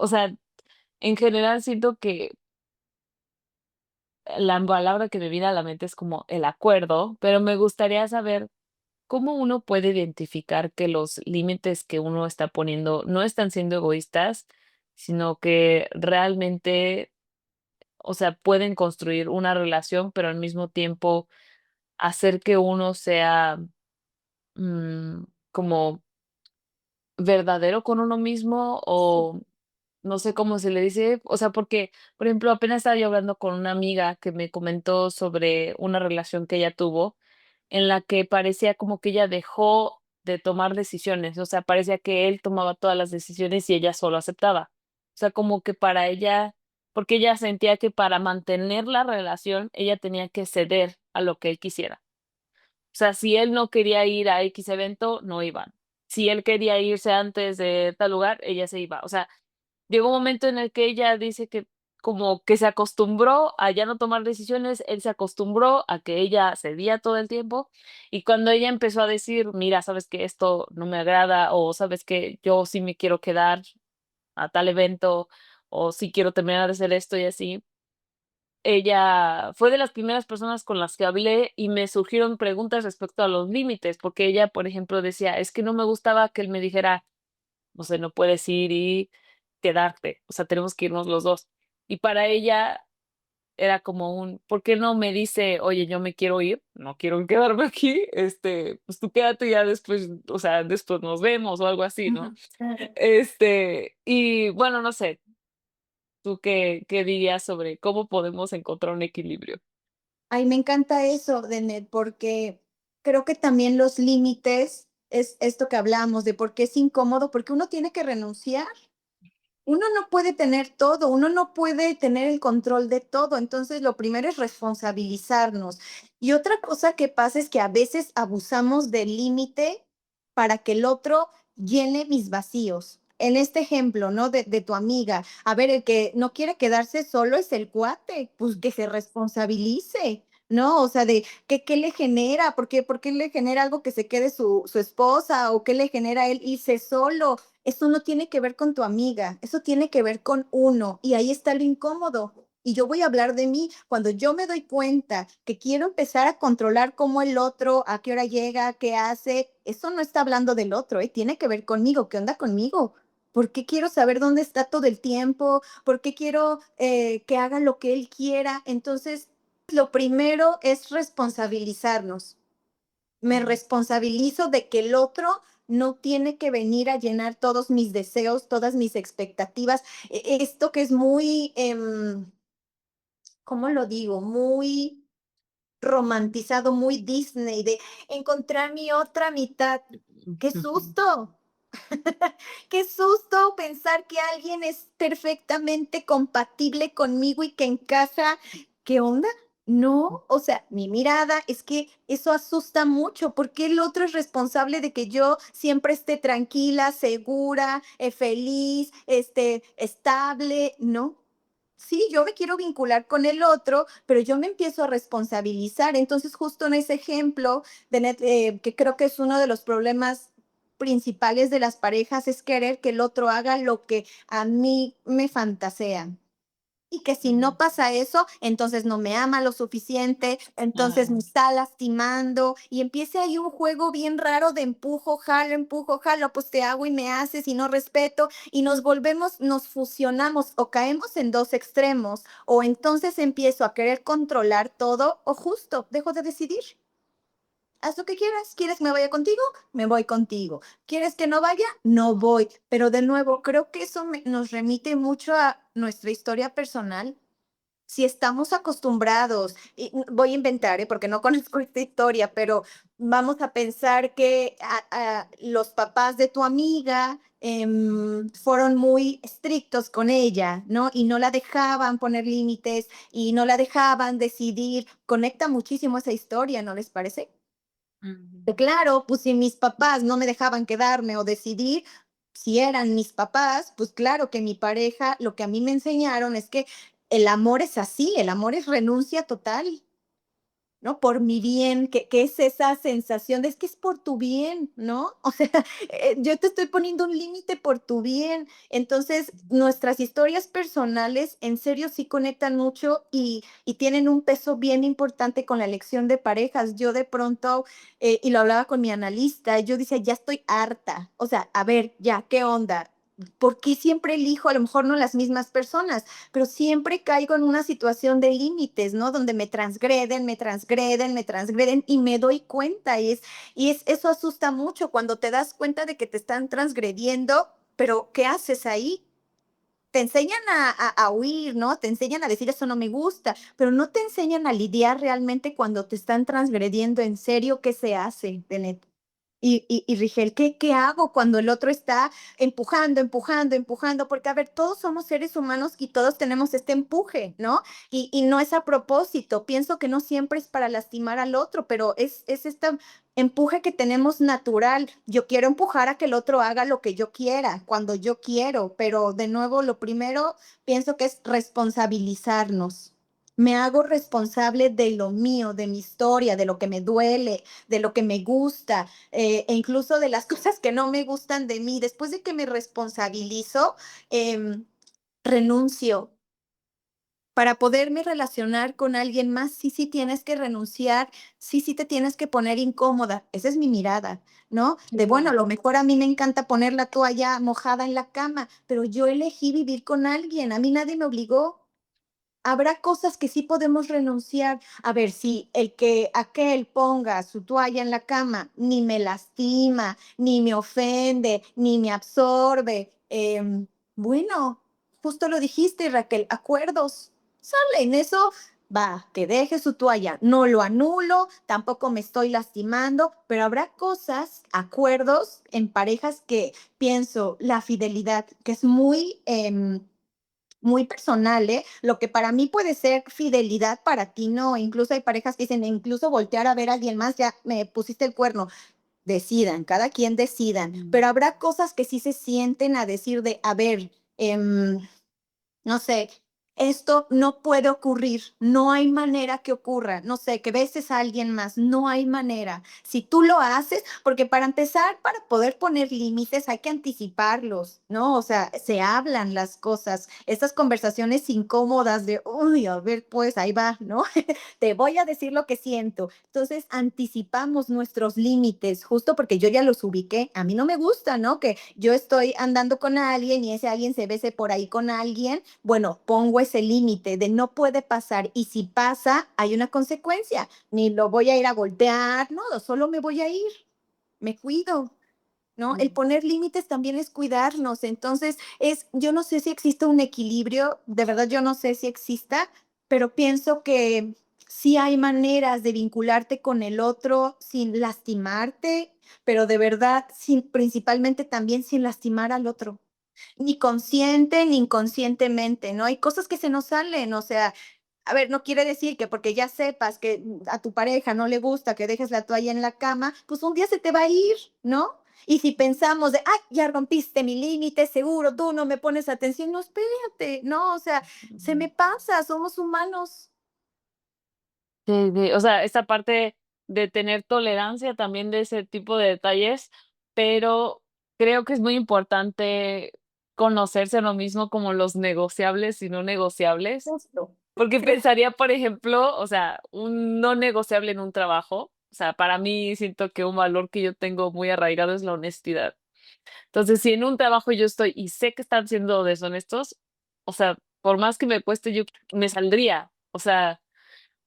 sea, en general siento que la palabra que me viene a la mente es como el acuerdo, pero me gustaría saber cómo uno puede identificar que los límites que uno está poniendo no están siendo egoístas, sino que realmente, o sea, pueden construir una relación, pero al mismo tiempo hacer que uno sea mm, como verdadero con uno mismo Sí. o no sé cómo se le dice, o sea, porque, por ejemplo, apenas estaba yo hablando con una amiga que me comentó sobre una relación que ella tuvo, en la que parecía como que ella dejó de tomar decisiones, o sea, parecía que él tomaba todas las decisiones y ella solo aceptaba. O sea, como que para ella, porque ella sentía que para mantener la relación, ella tenía que ceder a lo que él quisiera. O sea, si él no quería ir a X evento, no iban. Si él quería irse antes de tal lugar, ella se iba. O sea, llegó un momento en el que ella dice que como que se acostumbró a ya no tomar decisiones, él se acostumbró a que ella cedía todo el tiempo, y cuando ella empezó a decir: "Mira, sabes que esto no me agrada", o "Sabes que yo sí me quiero quedar a tal evento", o "Sí quiero terminar de hacer esto", y así, ella fue de las primeras personas con las que hablé y me surgieron preguntas respecto a los límites, porque ella, por ejemplo, decía: "Es que no me gustaba que él me dijera, no sé, no puedes ir y quedarte, o sea, tenemos que irnos los 2". Y para ella era como un, ¿por qué no me dice: "Oye, yo me quiero ir, no quiero quedarme aquí, pues tú quédate y ya después, o sea, después nos vemos", o algo así, ¿no? Ujú, claro. Y bueno, no sé, ¿tú qué dirías sobre cómo podemos encontrar un equilibrio? Ay, me encanta eso, Denet, porque creo que también los límites es esto que hablamos de por qué es incómodo, porque uno tiene que renunciar. Uno no puede tener todo, uno no puede tener el control de todo. Entonces, lo primero es responsabilizarnos. Y otra cosa que pasa es que a veces abusamos del límite para que el otro llene mis vacíos. En este ejemplo, ¿no? De tu amiga. A ver, el que no quiere quedarse solo es el cuate, pues que se responsabilice, ¿no? O sea, de qué le genera, por qué le genera algo que se quede su esposa o qué le genera a él irse solo. Eso no tiene que ver con tu amiga, eso tiene que ver con uno, y ahí está lo incómodo. Y yo voy a hablar de mí cuando yo me doy cuenta que quiero empezar a controlar cómo el otro, a qué hora llega, qué hace. Eso no está hablando del otro, ¿eh? Tiene que ver conmigo. ¿Qué onda conmigo? ¿Por qué quiero saber dónde está todo el tiempo? ¿Por qué quiero que haga lo que él quiera? Entonces, lo primero es responsabilizarnos. Me responsabilizo de que el otro no tiene que venir a llenar todos mis deseos, todas mis expectativas. Esto que es muy, ¿cómo lo digo? Muy romantizado, muy Disney, de encontrar mi otra mitad. ¡Qué susto! Qué susto pensar que alguien es perfectamente compatible conmigo y que encaja. ¿Qué onda? No, o sea, mi mirada es que eso asusta mucho, porque el otro es responsable de que yo siempre esté tranquila, segura, feliz, estable, ¿no? Sí, yo me quiero vincular con el otro, pero yo me empiezo a responsabilizar. Entonces, justo en ese ejemplo, que creo que es uno de los problemas principales de las parejas, es querer que el otro haga lo que a mí me fantasean. Y que si no pasa eso, entonces no me ama lo suficiente, entonces me Ajá. está lastimando y empieza ahí un juego bien raro de empujo, jalo, pues te hago y me haces y no respeto y nos volvemos, nos fusionamos o caemos en dos extremos o entonces empiezo a querer controlar todo o justo dejo de decidir. Haz lo que quieras. ¿Quieres que me vaya contigo? Me voy contigo. ¿Quieres que no vaya? No voy. Pero de nuevo, creo que eso nos remite mucho a nuestra historia personal Si estamos acostumbrados, y voy a inventar, porque no conozco esta historia, pero vamos a pensar que los papás de tu amiga fueron muy estrictos con ella, ¿no? Y no la dejaban poner límites y no la dejaban decidir. Conecta muchísimo esa historia, ¿no les parece? Ujú. Claro, pues si mis papás no me dejaban quedarme o decidir, si eran mis papás, pues claro que mi pareja, lo que a mí me enseñaron es que el amor es así, el amor es renuncia total. ¿No? Por mi bien, que es esa sensación de es que es por tu bien, ¿no? O sea, yo te estoy poniendo un límite por tu bien. Entonces, nuestras historias personales en serio sí conectan mucho y tienen un peso bien importante con la elección de parejas. Yo de pronto, y lo hablaba con mi analista, yo decía, ya estoy harta. O sea, a ver, ya, ¿qué onda? ¿Por qué siempre elijo a lo mejor no las mismas personas? Pero siempre caigo en una situación de límites, ¿no? Donde me transgreden, me transgreden, me transgreden y me doy cuenta. Eso asusta mucho cuando te das cuenta de que te están transgrediendo, pero ¿qué haces ahí? Te enseñan a huir, ¿no? Te enseñan a decir eso no me gusta, pero no te enseñan a lidiar realmente cuando te están transgrediendo en serio, ¿qué se hace, Benet? Y Rigel, ¿qué hago cuando el otro está empujando, empujando, empujando? Porque, a ver, todos somos seres humanos y todos tenemos este empuje, ¿no? Y no es a propósito. Pienso que no siempre es para lastimar al otro, pero es este empuje que tenemos natural. Yo quiero empujar a que el otro haga lo que yo quiera, cuando yo quiero, pero de nuevo, lo primero pienso que es responsabilizarnos. Me hago responsable de lo mío, de mi historia, de lo que me duele, de lo que me gusta, e incluso de las cosas que no me gustan de mí. Después de que me responsabilizo, renuncio. Para poderme relacionar con alguien más, sí, sí tienes que renunciar, sí, sí te tienes que poner incómoda. Esa es mi mirada, ¿no? De bueno, a Claro. lo mejor a mí me encanta poner la toalla mojada en la cama, pero yo elegí vivir con alguien, a mí nadie me obligó. Habrá cosas que sí podemos renunciar. A ver, si el que aquel ponga su toalla en la cama ni me lastima, ni me ofende, ni me absorbe, bueno, justo lo dijiste, Raquel, acuerdos. Salen eso, va, que deje su toalla. No lo anulo, tampoco me estoy lastimando, pero habrá cosas, acuerdos en parejas que pienso, la fidelidad, que es muy personal, ¿eh? Lo que para mí puede ser fidelidad, para ti no. Incluso hay parejas que dicen, incluso voltear a ver a alguien más, ya me pusiste el cuerno. Decidan, cada quien decidan. Mm. Pero habrá cosas que sí se sienten a decir de, a ver, no sé, esto no puede ocurrir, no hay manera que ocurra, no sé, que beses a alguien más, no hay manera. Si tú lo haces, porque para empezar, para poder poner límites hay que anticiparlos, ¿no? O sea, se hablan las cosas, estas conversaciones incómodas de, uy, a ver, pues ahí va, ¿no? Te voy a decir lo que siento. Entonces, anticipamos nuestros límites, justo porque yo ya los ubiqué. A mí no me gusta, ¿no? Que yo estoy andando con alguien y ese alguien se bese por ahí con alguien. Bueno, pongo ese límite de no puede pasar. Y si pasa, hay una consecuencia. Ni lo voy a ir a voltear, no, solo me voy a ir. Me cuido. ¿No? El Mm. poner límites también es cuidarnos. Entonces, yo no sé si existe un equilibrio, de verdad yo no sé si exista, pero pienso que sí hay maneras de vincularte con el otro sin lastimarte, pero de verdad, principalmente también sin lastimar al otro. Ni consciente ni inconscientemente, ¿no? Hay cosas que se nos salen, o sea, a ver, no quiere decir que porque ya sepas que a tu pareja no le gusta que dejes la toalla en la cama, pues un día se te va a ir, ¿no? Y si pensamos de, ay, ya rompiste mi límite, seguro tú no me pones atención, no, espérate, no, o sea, se me pasa, somos humanos. O sea, esta parte de tener tolerancia también de ese tipo de detalles, pero creo que es muy importante conocerse a uno mismo como los negociables y no negociables, Justo. porque Sí. pensaría, por ejemplo, o sea, un no negociable en un trabajo, o sea, para mí siento que un valor que yo tengo muy arraigado es la honestidad. Entonces, si en un trabajo yo estoy y sé que están siendo deshonestos, o sea, por más que me cueste, yo me saldría, o sea,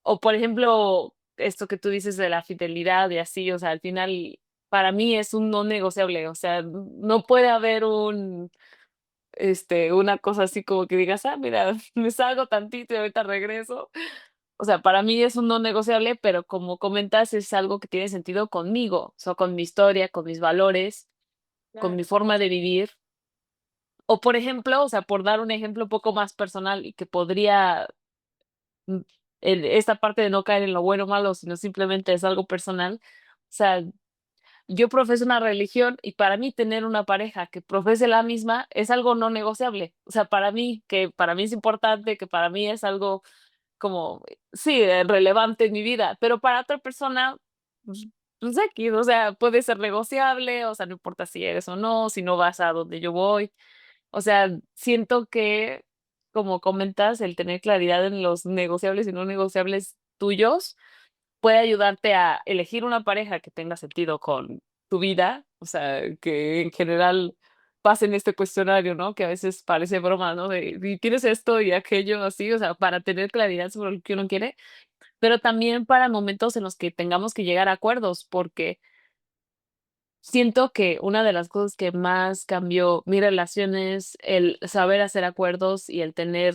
o por ejemplo, esto que tú dices de la fidelidad y así, o sea, al final para mí es un no negociable, o sea, no puede haber un una cosa así como que digas: "Ah, mira, me salgo tantito y ahorita regreso". O sea, para mí es un no negociable, pero como comentas, es algo que tiene sentido conmigo, o sea, con mi historia, con mis valores, con mi Claro. forma de vivir. O, por ejemplo, o sea, por dar un ejemplo un poco más personal y que podría, mm, esta parte de no caer en lo bueno o malo, sino simplemente es algo personal. O sea, yo profeso una religión y para mí tener una pareja que profese la misma es algo no negociable. O sea, para mí, que para mí es importante, que para mí es algo como, sí, relevante en mi vida, pero para otra persona, pues pues equis, o sea, puede ser negociable, o sea, no importa si eres o no, si no vas a donde yo voy. O sea, siento que, como comentas, el tener claridad en los negociables y no negociables tuyos puede ayudarte a elegir una pareja que tenga sentido con tu vida, o sea, que en general pasen este cuestionario, ¿no? Que a veces parece broma, ¿no? De, y tienes esto y aquello así, o sea, para tener claridad sobre lo que uno quiere, pero también para momentos en los que tengamos que llegar a acuerdos, porque siento que una de las cosas que más cambió mi relación es el saber hacer acuerdos y el tener,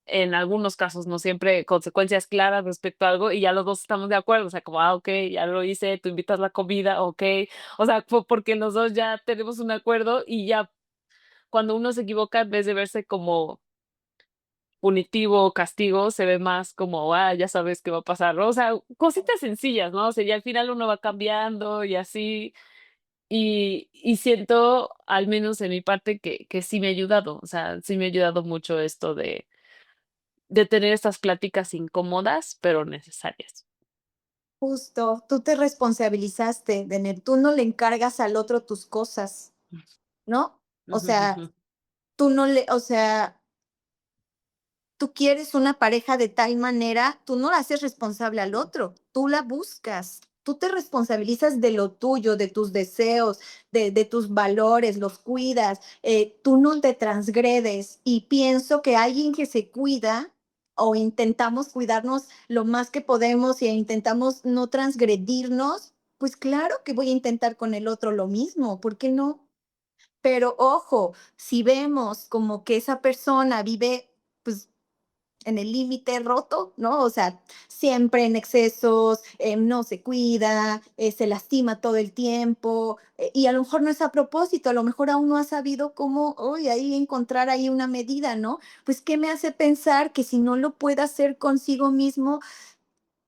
en algunos casos, no siempre, consecuencias claras respecto a algo y ya los 2 estamos de acuerdo, o sea, como, okey, ya lo hice, tú invitas la comida, okey. O sea, porque los 2 ya tenemos un acuerdo y ya cuando uno se equivoca, en vez de verse como punitivo o castigo, se ve más como, ya sabes qué va a pasar, ¿no? O sea, cositas sencillas, ¿no? O sea, y al final uno va cambiando y así. Y siento, al menos en mi parte, que sí me ha ayudado, o sea, sí me ha ayudado mucho esto de tener estas pláticas incómodas, pero necesarias. Justo, tú te responsabilizaste, tú no le encargas al otro tus cosas, ¿no? O Ujú, sea, ujú. tú no le, o sea, tú quieres una pareja de tal manera, tú no la haces responsable al otro, tú la buscas. Tú te responsabilizas de lo tuyo, de tus deseos, de tus valores, los cuidas, tú no te transgredes. Y pienso que alguien que se cuida o intentamos cuidarnos lo más que podemos y intentamos no transgredirnos, pues claro que voy a intentar con el otro lo mismo, ¿por qué no? Pero ojo, si vemos como que esa persona vive, pues en el límite roto, ¿no? O sea, siempre en excesos, no se cuida, se lastima todo el tiempo, y a lo mejor no es a propósito, a lo mejor aún no ha sabido cómo, hoy ahí encontrar ahí una medida, ¿no? Pues, ¿qué me hace pensar que si no lo puede hacer consigo mismo,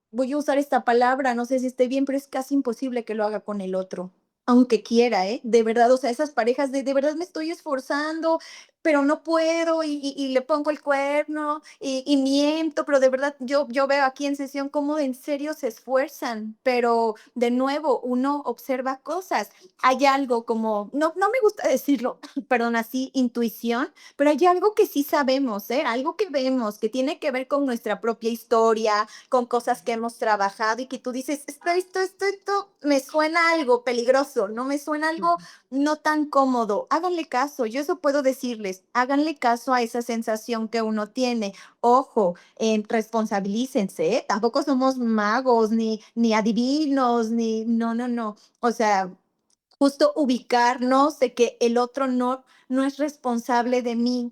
voy a usar esta palabra, no sé si esté bien, pero es casi imposible que lo haga con el otro, aunque quiera, ¿eh? De verdad, o sea, esas parejas de verdad me estoy esforzando, pero no puedo y le pongo el cuerno y miento, pero de verdad yo veo aquí en sesión cómo en serio se esfuerzan, pero de nuevo uno observa cosas. Hay algo como, no me gusta decirlo, perdón, así, intuición, pero hay algo que sí sabemos, ¿eh? Algo que vemos que tiene que ver con nuestra propia historia, con cosas que hemos trabajado y que tú dices, esto me suena algo peligroso, no me suena algo Ujú. no tan cómodo. Háganle caso, yo eso puedo decirles, háganle caso a esa sensación que uno tiene. Ojo, responsabilícense, ¿eh? Tampoco somos magos, ni adivinos, no. O sea, justo ubicarnos de que el otro no es responsable de mí,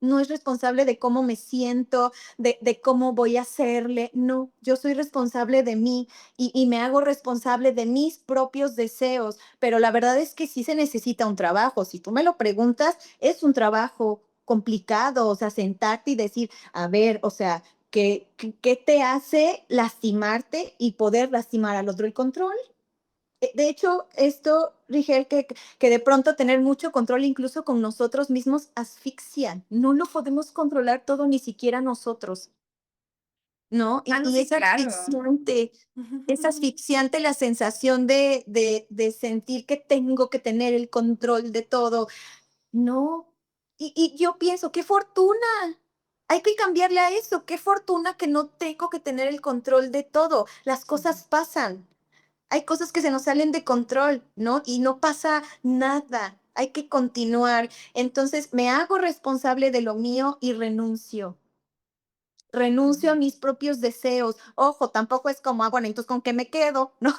no es responsable de cómo me siento, de cómo voy a hacerle. No, yo soy responsable de mí y me hago responsable de mis propios deseos. Pero la verdad es que sí se necesita un trabajo. Si tú me lo preguntas, es un trabajo complicado, o sea, sentarte y decir, a ver, o sea, ¿qué te hace lastimarte y poder lastimar al otro? El control. De hecho, esto, Rigel, que de pronto tener mucho control incluso con nosotros mismos asfixia. No lo podemos controlar todo, ni siquiera nosotros, ¿no? Ah, no, Y sí, claro. es asfixiante la sensación de sentir que tengo que tener el control de todo. No. Y yo pienso, qué fortuna. Hay que cambiarle a eso. Qué fortuna que no tengo que tener el control de todo. Las cosas pasan. Hay cosas que se nos salen de control, ¿no? Y no pasa nada. Hay que continuar. Entonces, me hago responsable de lo mío y renuncio. Renuncio a mis propios deseos. Ojo, tampoco es como, bueno, entonces, ¿con qué me quedo? ¿No?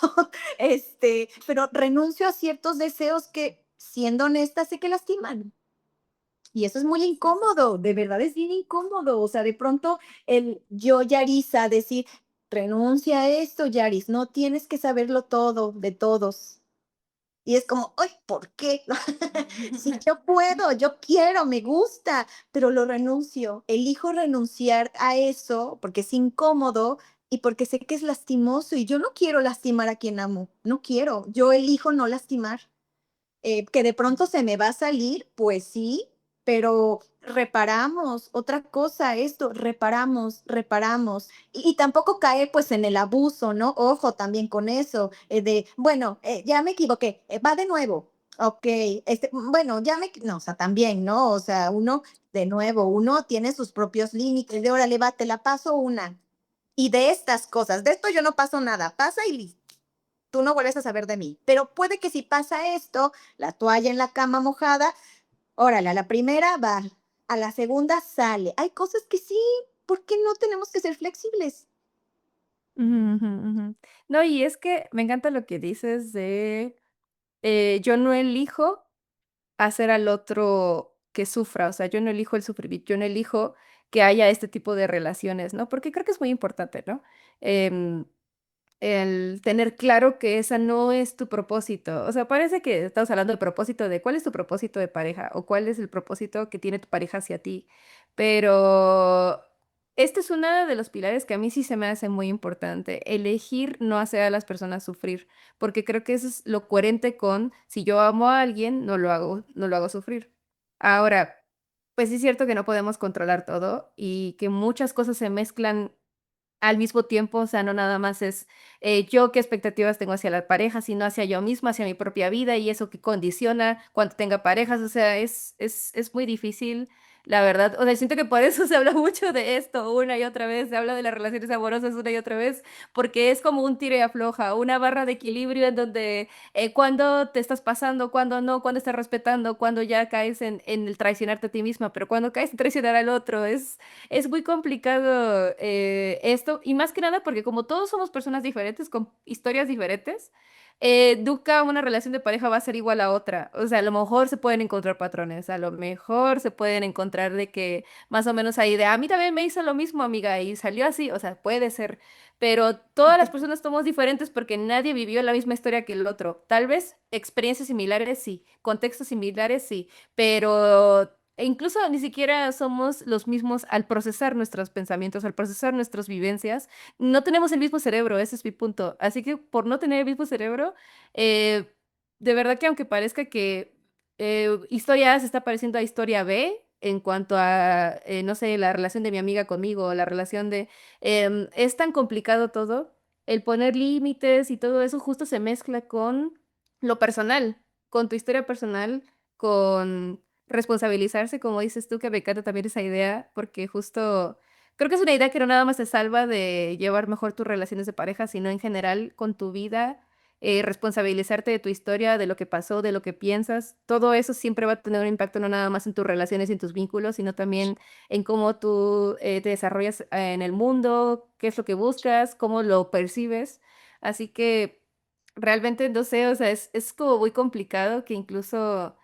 Pero renuncio a ciertos deseos que, siendo honesta, sé que lastiman. Y eso es muy incómodo, de verdad es bien incómodo. O sea, de pronto el yo, Yarisa, decir, renuncia a esto, Yaris, no tienes que saberlo todo de todos. Y es como, ay, ¿por qué? Si yo puedo, yo quiero, me gusta, pero lo renuncio. Elijo renunciar a eso porque es incómodo y porque sé que es lastimoso y yo no quiero lastimar a quien amo, no quiero. Yo elijo no lastimar. Que de pronto se me va a salir, pues sí, pero reparamos, otra cosa, esto, reparamos, reparamos. Y tampoco caer pues en el abuso, ¿no? Ojo también con eso, de, bueno, ya me equivoqué, va de nuevo. Ok, bueno, no, o sea, también, ¿no? O sea, uno, de nuevo, uno tiene sus propios límites, de órale, va, te la paso una. Y de estas cosas, de esto yo no paso nada, pasa y listo, tú no vuelves a saber de mí. Pero puede que si pasa esto, la toalla en la cama mojada, órale, a la primera va, a la segunda sale. Hay cosas que sí, ¿por qué no tenemos que ser flexibles? Ujú, ujú, ujú. No, y es que me encanta lo que dices de, yo no elijo hacer al otro que sufra, o sea, yo no elijo el sufrimiento, yo no elijo que haya este tipo de relaciones, ¿no? Porque creo que es muy importante, ¿no? Em, el tener claro que esa no es tu propósito. O sea, parece que estamos hablando de propósito, de cuál es tu propósito de pareja o cuál es el propósito que tiene tu pareja hacia ti. Pero este es uno de los pilares que a mí sí se me hace muy importante, elegir no hacer a las personas sufrir, porque creo que eso es lo coherente con si yo amo a alguien, no lo hago sufrir. Ahora, pues sí es cierto que no podemos controlar todo y que muchas cosas se mezclan al mismo tiempo, o sea, no nada más es yo qué expectativas tengo hacia la pareja, sino hacia yo misma, hacia mi propia vida y eso que condiciona cuando tenga parejas, o sea, es muy difícil, la verdad. O sea, siento que por eso se habla mucho de esto una y otra vez, se habla de las relaciones amorosas una y otra vez, porque es como un tiro y afloja, una barra de equilibrio en donde cuando te estás pasando, cuando no, cuando estás respetando, cuando ya caes en el traicionarte a ti misma, pero cuando caes en traicionar al otro, es muy complicado esto, y más que nada porque como todos somos personas diferentes, con historias diferentes, nunca una relación de pareja va a ser igual a otra. O sea, a lo mejor se pueden encontrar patrones, a lo mejor se pueden encontrar de que más o menos ahí de, a mí también me hizo lo mismo, amiga, y salió así, o sea, puede ser, pero todas las personas somos diferentes porque nadie vivió la misma historia que el otro. Tal vez experiencias similares, sí, contextos similares, sí, pero e incluso ni siquiera somos los mismos al procesar nuestros pensamientos, al procesar nuestras vivencias. No tenemos el mismo cerebro, ese es mi punto. Así que por no tener el mismo cerebro, eh, de verdad que aunque parezca que historia A se está pareciendo a historia B en cuanto a, no sé, la relación de mi amiga conmigo, la relación de... es tan complicado todo, el poner límites y todo eso justo se mezcla con lo personal, con tu historia personal, con responsabilizarse, como dices tú, que me encanta también esa idea, porque justo creo que es una idea que no nada más te salva de llevar mejor tus relaciones de pareja, sino en general con tu vida, responsabilizarte de tu historia, de lo que pasó, de lo que piensas. Todo eso siempre va a tener un impacto no nada más en tus relaciones y en tus vínculos, sino también en cómo tú te desarrollas en el mundo, qué es lo que buscas, cómo lo percibes. Así que realmente no sé, o sea, es como muy complicado que incluso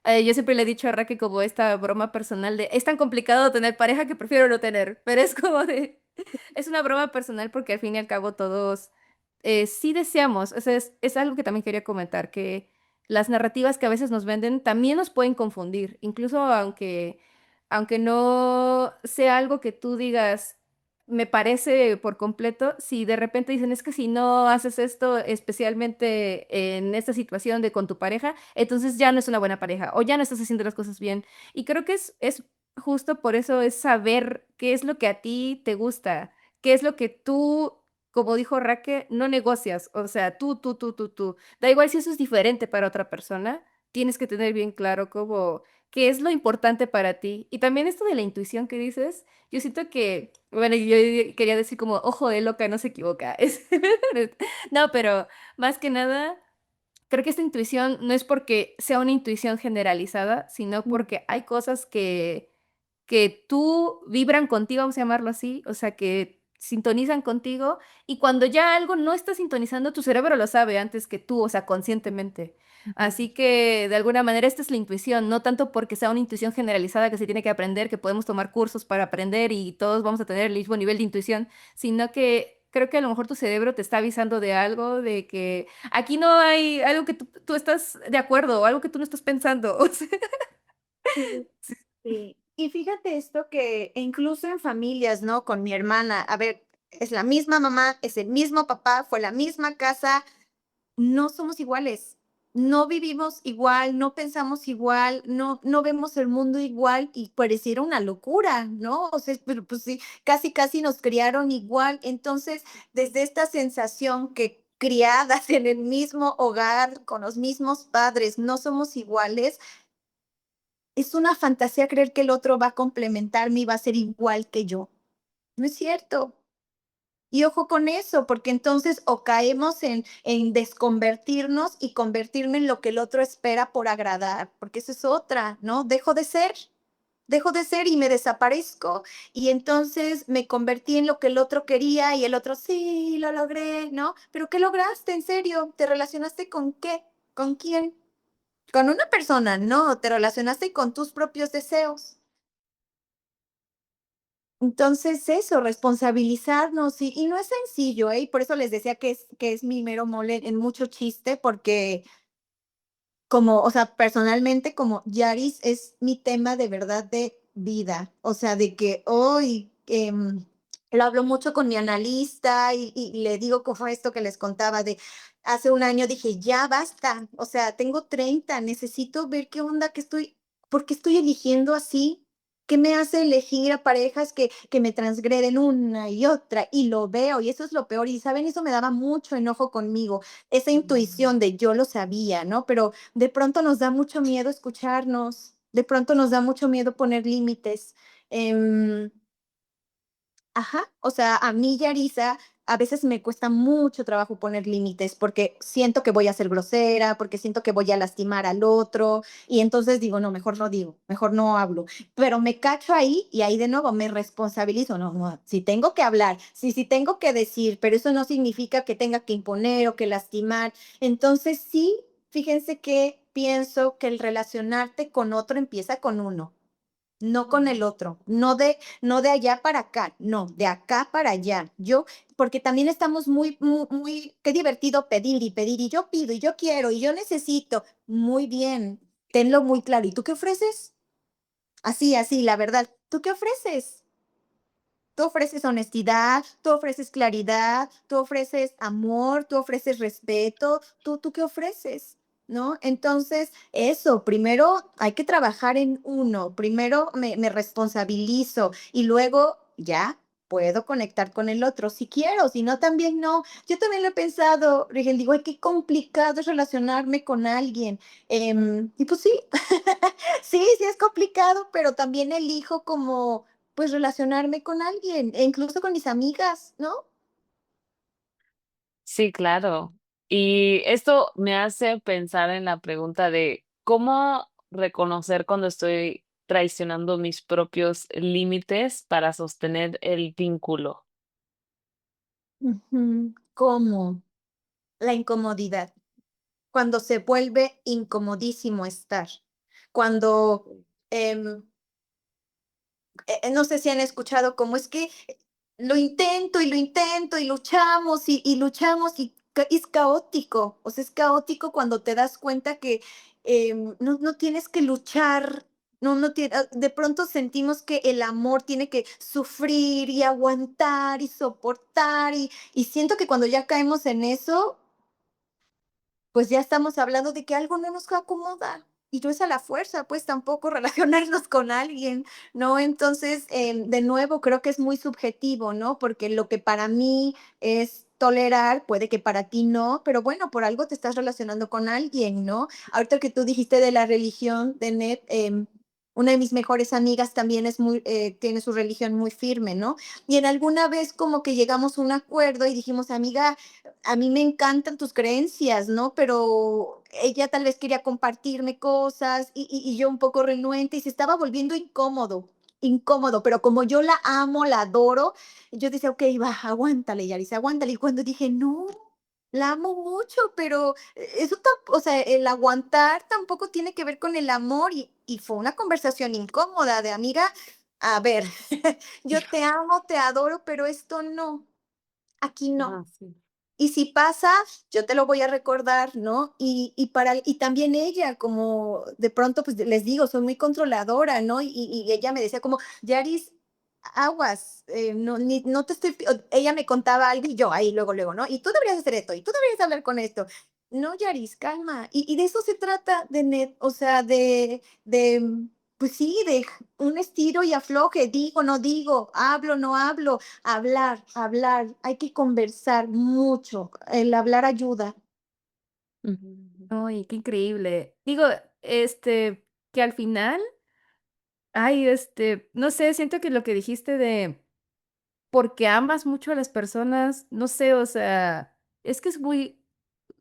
yo siempre le he dicho a Raquel como esta broma personal de, es tan complicado tener pareja que prefiero no tener, pero es como de, es una broma personal porque al fin y al cabo todos sí deseamos, o sea, es algo que también quería comentar, que las narrativas que a veces nos venden también nos pueden confundir, incluso aunque no sea algo que tú digas, me parece por completo, si de repente dicen, es que si no haces esto, especialmente en esta situación de con tu pareja, entonces ya no es una buena pareja o ya no estás haciendo las cosas bien. Y creo que es justo por eso es saber qué es lo que a ti te gusta, qué es lo que tú, como dijo Raque, no negocias. O sea, tú. Da igual si eso es diferente para otra persona, tienes que tener bien claro cómo, qué es lo importante para ti. Y también esto de la intuición que dices. Yo siento que, bueno, yo quería decir como ojo de loca, no se equivoca. No, pero más que nada, creo que esta intuición no es porque sea una intuición generalizada, sino porque hay cosas que tú vibran contigo, vamos a llamarlo así, o sea, que sintonizan contigo y cuando ya algo no está sintonizando, tu cerebro lo sabe antes que tú, o sea, conscientemente. Ujú. Así que, de alguna manera, esta es la intuición, no tanto porque sea una intuición generalizada que se tiene que aprender, que podemos tomar cursos para aprender y todos vamos a tener el mismo nivel de intuición, sino que creo que a lo mejor tu cerebro te está avisando de algo, de que aquí no hay algo que tú estás de acuerdo, o algo que tú no estás pensando. O sea, Sí, sí. sí. Y fíjate esto que incluso en familias, ¿no? Con mi hermana, a ver, es la misma mamá, es el mismo papá, fue la misma casa, no somos iguales, no vivimos igual, no pensamos igual, no vemos el mundo igual y pareciera una locura, ¿no? O sea, pero pues sí, casi, casi nos criaron igual. Entonces, desde esta sensación que criadas en el mismo hogar, con los mismos padres, no somos iguales, es una fantasía creer que el otro va a complementarme y va a ser igual que yo. No es cierto. Y ojo con eso, porque entonces o caemos en desconvertirnos y convertirme en lo que el otro espera por agradar, porque eso es otra, ¿no? Dejo de ser y me desaparezco y entonces me convertí en lo que el otro quería y el otro, sí, lo logré, ¿no? Pero ¿qué lograste en serio? ¿Te relacionaste con qué? ¿Con quién? Con una persona, no, te relacionaste con tus propios deseos. Entonces, eso, responsabilizarnos y no es sencillo, ¿eh? Y por eso les decía que es mi mero mole en mucho chiste, porque como, o sea, personalmente, como Yaris es mi tema de verdad de vida, o sea, de que hoy lo hablo mucho con mi analista y le digo como esto que les contaba de hace un año, dije, ya basta, o sea, tengo 30, necesito ver qué onda, por qué estoy eligiendo así. ¿Qué me hace elegir a parejas que me transgreden una y otra? Y lo veo, y eso es lo peor. Y saben, eso me daba mucho enojo conmigo, esa intuición de yo lo sabía, ¿no? Pero de pronto nos da mucho miedo escucharnos, de pronto nos da mucho miedo poner límites. Em, ajá, o sea, a mí, Yarisa, a veces me cuesta mucho trabajo poner límites porque siento que voy a ser grosera, porque siento que voy a lastimar al otro y entonces digo, no, mejor no digo, mejor no hablo, pero me cacho ahí y ahí de nuevo me responsabilizo, no, no, si tengo que hablar, si tengo que decir, pero eso no significa que tenga que imponer o que lastimar. Entonces sí, fíjense que pienso que el relacionarte con otro empieza con uno. No con el otro, no de allá para acá, no, de acá para allá. Yo, porque también estamos muy, qué divertido pedir, y yo pido, y yo quiero, y yo necesito. Muy bien, tenlo muy claro. ¿Y tú qué ofreces? Así, la verdad. ¿Tú qué ofreces? Tú ofreces honestidad, tú ofreces claridad, tú ofreces amor, tú ofreces respeto, ¿tú qué ofreces? ¿No? Entonces, eso, primero hay que trabajar en uno, primero me responsabilizo y luego ya puedo conectar con el otro si quiero, si no también no. Yo también lo he pensado, Rigel, digo, ay, qué complicado es relacionarme con alguien. Y pues sí, sí es complicado, pero también elijo como pues relacionarme con alguien, e incluso con mis amigas, ¿no? Sí, claro. Y esto me hace pensar en la pregunta de cómo reconocer cuando estoy traicionando mis propios límites para sostener el vínculo. Ujú. ¿Cómo? La incomodidad. Cuando se vuelve incomodísimo estar. Cuando, em, no sé si han escuchado cómo es que lo intento y luchamos y luchamos y es caótico. O sea, es caótico cuando te das cuenta que no tienes que luchar. De pronto sentimos que el amor tiene que sufrir y aguantar y soportar y siento que cuando ya caemos en eso, pues ya estamos hablando de que algo no nos acomoda. Y no es a la fuerza, pues tampoco relacionarnos con alguien, ¿no? Entonces, de nuevo, creo que es muy subjetivo, ¿no? Porque lo que para mí es tolerar, puede que para ti no, pero bueno, por algo te estás relacionando con alguien, ¿no? Ahorita que tú dijiste de la religión de Net, una de mis mejores amigas también tiene su religión muy firme, ¿no? Y en alguna vez como que llegamos a un acuerdo y dijimos, amiga, a mí me encantan tus creencias, ¿no? Pero ella tal vez quería compartirme cosas y yo un poco renuente y se estaba volviendo incómodo. incómodo, pero como yo la amo, la adoro, yo decía, ok, va, aguántale, Yaris, aguántale. Y cuando dije, no, la amo mucho, pero eso, o sea, el aguantar tampoco tiene que ver con el amor. Y fue una conversación incómoda de amiga, a ver, yo te amo, te adoro, pero esto no, aquí no. Ah, sí. Y si pasa, yo te lo voy a recordar, ¿no? Y también ella, como de pronto, pues les digo, soy muy controladora, ¿no? Y ella me decía como, Yaris, aguas, no, no te estoy, ella me contaba algo y yo ahí luego, luego, ¿no? Y tú deberías hacer esto, y tú deberías hablar con esto. No, Yaris, calma. Y de eso se trata, o sea, pues sí, de un estiro y afloje, digo, no digo, hablo, no hablo. Hablar, hablar, hay que conversar mucho, el hablar ayuda. Ujú. Ay, qué increíble. Digo, que al final, ay, no sé, siento que lo que dijiste de porque amas mucho a las personas, no sé, o sea, es que es muy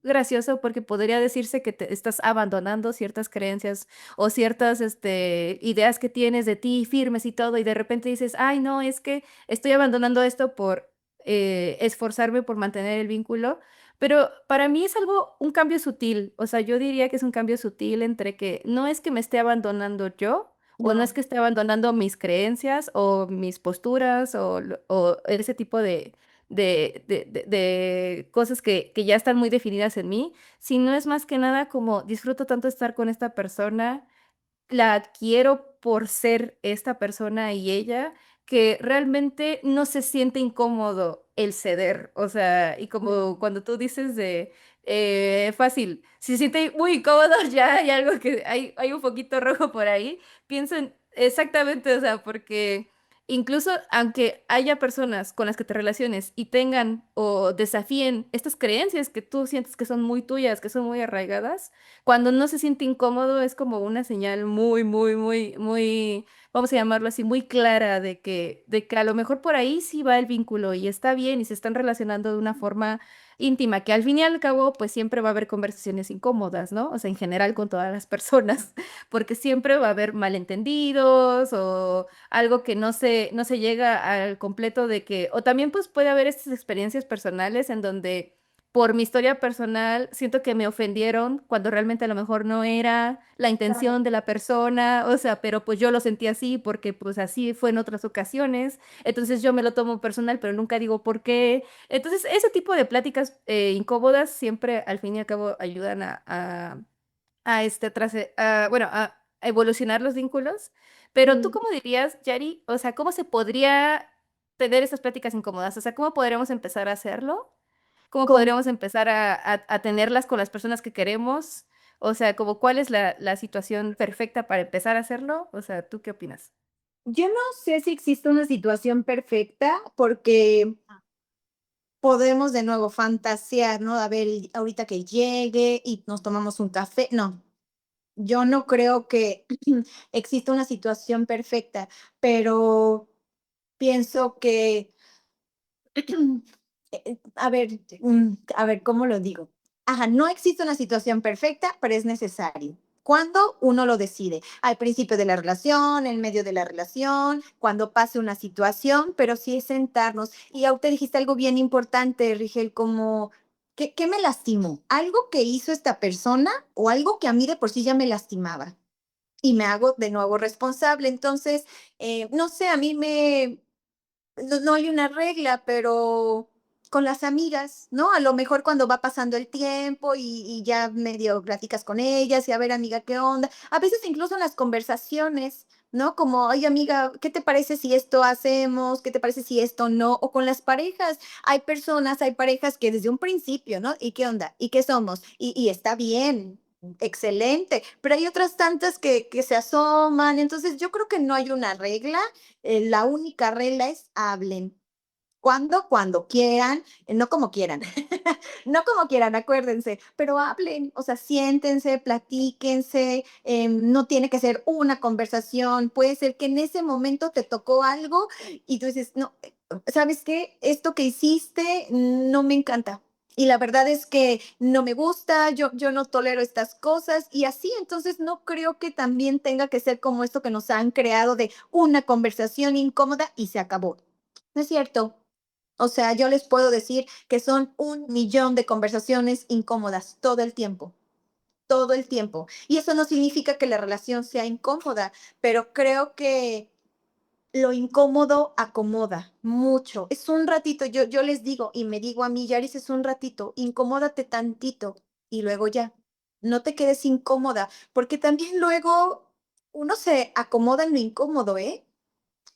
gracioso porque podría decirse que te estás abandonando ciertas creencias o ciertas, ideas que tienes de ti firmes y todo, y de repente dices: "Ay, no, es que estoy abandonando esto por, esforzarme por mantener el vínculo", pero para mí es algo un cambio sutil, o sea, yo diría que es un cambio sutil entre que no es que me esté abandonando yo, o no es No, que esté abandonando mis creencias, o mis posturas, o ese tipo de cosas que ya están muy definidas en mí, sino es más que nada como disfruto tanto estar con esta persona, la quiero por ser esta persona y ella, que realmente no se siente incómodo el ceder. O sea, y como cuando tú dices de, fácil, si se siente muy incómodo, ya hay algo que hay un poquito rojo por ahí. Pienso en exactamente, o sea, porque incluso aunque haya personas con las que te relaciones y tengan o desafíen estas creencias que tú sientes que son muy tuyas, que son muy arraigadas, cuando no se siente incómodo es como una señal muy, muy, muy, muy, vamos a llamarlo así, muy clara de que a lo mejor por ahí sí va el vínculo y está bien y se están relacionando de una forma íntima, que al fin y al cabo pues siempre va a haber conversaciones incómodas, ¿no? O sea, en general con todas las personas, porque siempre va a haber malentendidos o algo que no se llega al completo de que, o también pues puede haber estas experiencias personales en donde por mi historia personal, siento que me ofendieron cuando realmente a lo mejor no era la claro. intención de la persona, o sea, pero pues yo lo sentí así porque pues así fue en otras ocasiones, entonces yo me lo tomo personal, pero nunca digo por qué. Entonces, ese tipo de pláticas incómodas siempre al fin y al cabo ayudan bueno, a evolucionar los vínculos. Pero tú, Mm, ¿cómo dirías, Yari? O sea, ¿cómo se podría tener esas pláticas incómodas? O sea, ¿cómo podríamos empezar a hacerlo? ¿Cómo con- podríamos empezar a tenerlas con las personas que queremos? O sea, como cuál es la situación perfecta para empezar a hacerlo. O sea, ¿tú qué opinas? yo no sé si existe una situación perfecta porque podemos de nuevo fantasear, ¿no? A ver, ahorita que llegue y nos tomamos un café. No, yo no creo que exista una situación perfecta, pero pienso que a ver, ¿cómo lo digo? Ajá, no existe una situación perfecta, pero es necesario. Cuando uno lo decide, al principio de la relación, en medio de la relación, cuando pase una situación, pero sí es sentarnos. Y ahorita dijiste algo bien importante, Rigel, como, ¿qué me lastimó? ¿Algo que hizo esta persona o algo que a mí de por sí ya me lastimaba? Y me hago de nuevo responsable. Entonces, no sé, a mí no hay una regla, pero con las amigas, ¿no? A lo mejor cuando va pasando el tiempo y ya medio platicas con ellas y a ver, amiga, ¿qué onda? A veces incluso en las conversaciones, ¿no? Como, oye, amiga, ¿qué te parece si esto hacemos? ¿Qué te parece si esto no? O con las parejas. Hay parejas que desde un principio, ¿no? ¿Y qué onda? ¿Y qué somos? Y está bien. Excelente, pero hay otras tantas que se asoman, entonces yo creo que no hay una regla, la única regla es hablen. ¿Cuándo? Cuando quieran, no como quieran, no como quieran, acuérdense, pero hablen, o sea, siéntense, platíquense, no tiene que ser una conversación, puede ser que en ese momento te tocó algo y tú dices, no, ¿sabes qué? Esto que hiciste no me encanta. y la verdad es que no me gusta, yo no tolero estas cosas y así, entonces no creo que también tenga que ser como esto que nos han creado de una conversación incómoda y se acabó. No es cierto. O sea, yo les puedo decir que son 1 millón de conversaciones incómodas todo el tiempo, todo el tiempo. Y eso no significa que la relación sea incómoda, pero creo que lo incómodo acomoda mucho. Es un ratito, yo les digo y me digo a mí, Yaris, es un ratito, incomódate tantito y luego ya. No te quedes incómoda, porque también luego uno se acomoda en lo incómodo, ¿eh?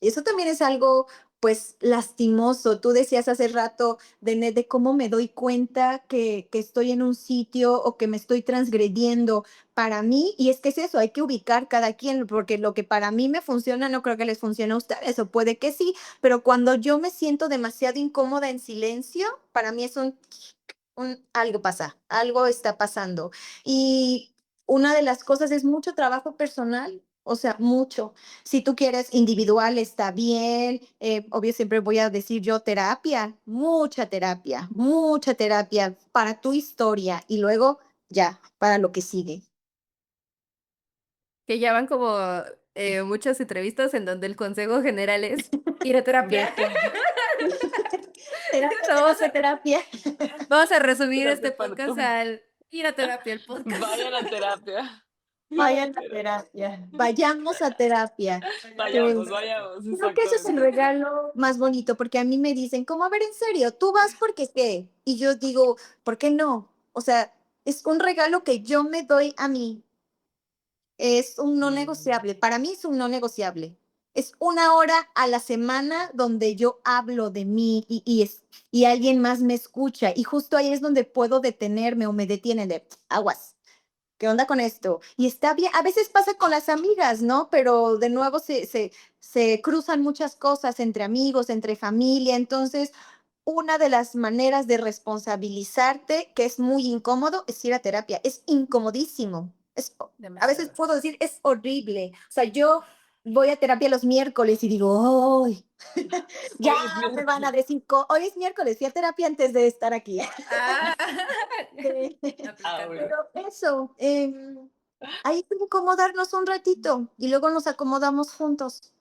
Y eso también es algo, pues, lastimoso. Tú decías hace rato, de cómo me doy cuenta que estoy en un sitio o que me estoy transgrediendo para mí. Y es que es eso, hay que ubicar cada quien, porque lo que para mí me funciona no creo que les funcione a ustedes, o puede que sí, pero cuando yo me siento demasiado incómoda en silencio, para mí es algo pasa, algo está pasando. Y una de las cosas es mucho trabajo personal, o sea, mucho. Si tú quieres individual, está bien. Obvio, siempre voy a decir yo mucha terapia para tu historia y luego ya, para lo que sigue. Que ya van como muchas entrevistas en donde el consejo general es ir a terapia. De todo. Terapia, Vamos terapia, a, terapia. vamos a resumir este Terapia para podcast todo. al ir a terapia, el podcast. Vayan a terapia. Vayan a terapia, vayamos a terapia. Vayamos, vayamos, Creo que ese es el exactamente. regalo más bonito, porque a mí me dicen, como, a ver, en serio, tú vas porque qué. Y yo digo, ¿por qué no? O sea, es un regalo que yo me doy a mí. Es un no negociable. Para mí es un no negociable. Es 1 hora a la semana donde yo hablo de mí y alguien más me escucha. Y justo ahí es donde puedo detenerme o me detienen de aguas. ¿Qué onda con esto? Y está bien, a veces pasa con las amigas, ¿no? Pero de nuevo se cruzan muchas cosas entre amigos, entre familia. Entonces, una de las maneras de responsabilizarte, que es muy incómodo, es ir a terapia. Es incomodísimo. A veces Demasiado. puedo decir, es horrible. O sea, yo voy a terapia los miércoles y digo, ¡ay! Ya Hoy es me van a miércoles. decir, hoy es miércoles, fui a terapia antes de estar aquí. Ah, Ah, aplicando. bueno. Pero eso, hay que incomodarnos un ratito y luego nos acomodamos juntos.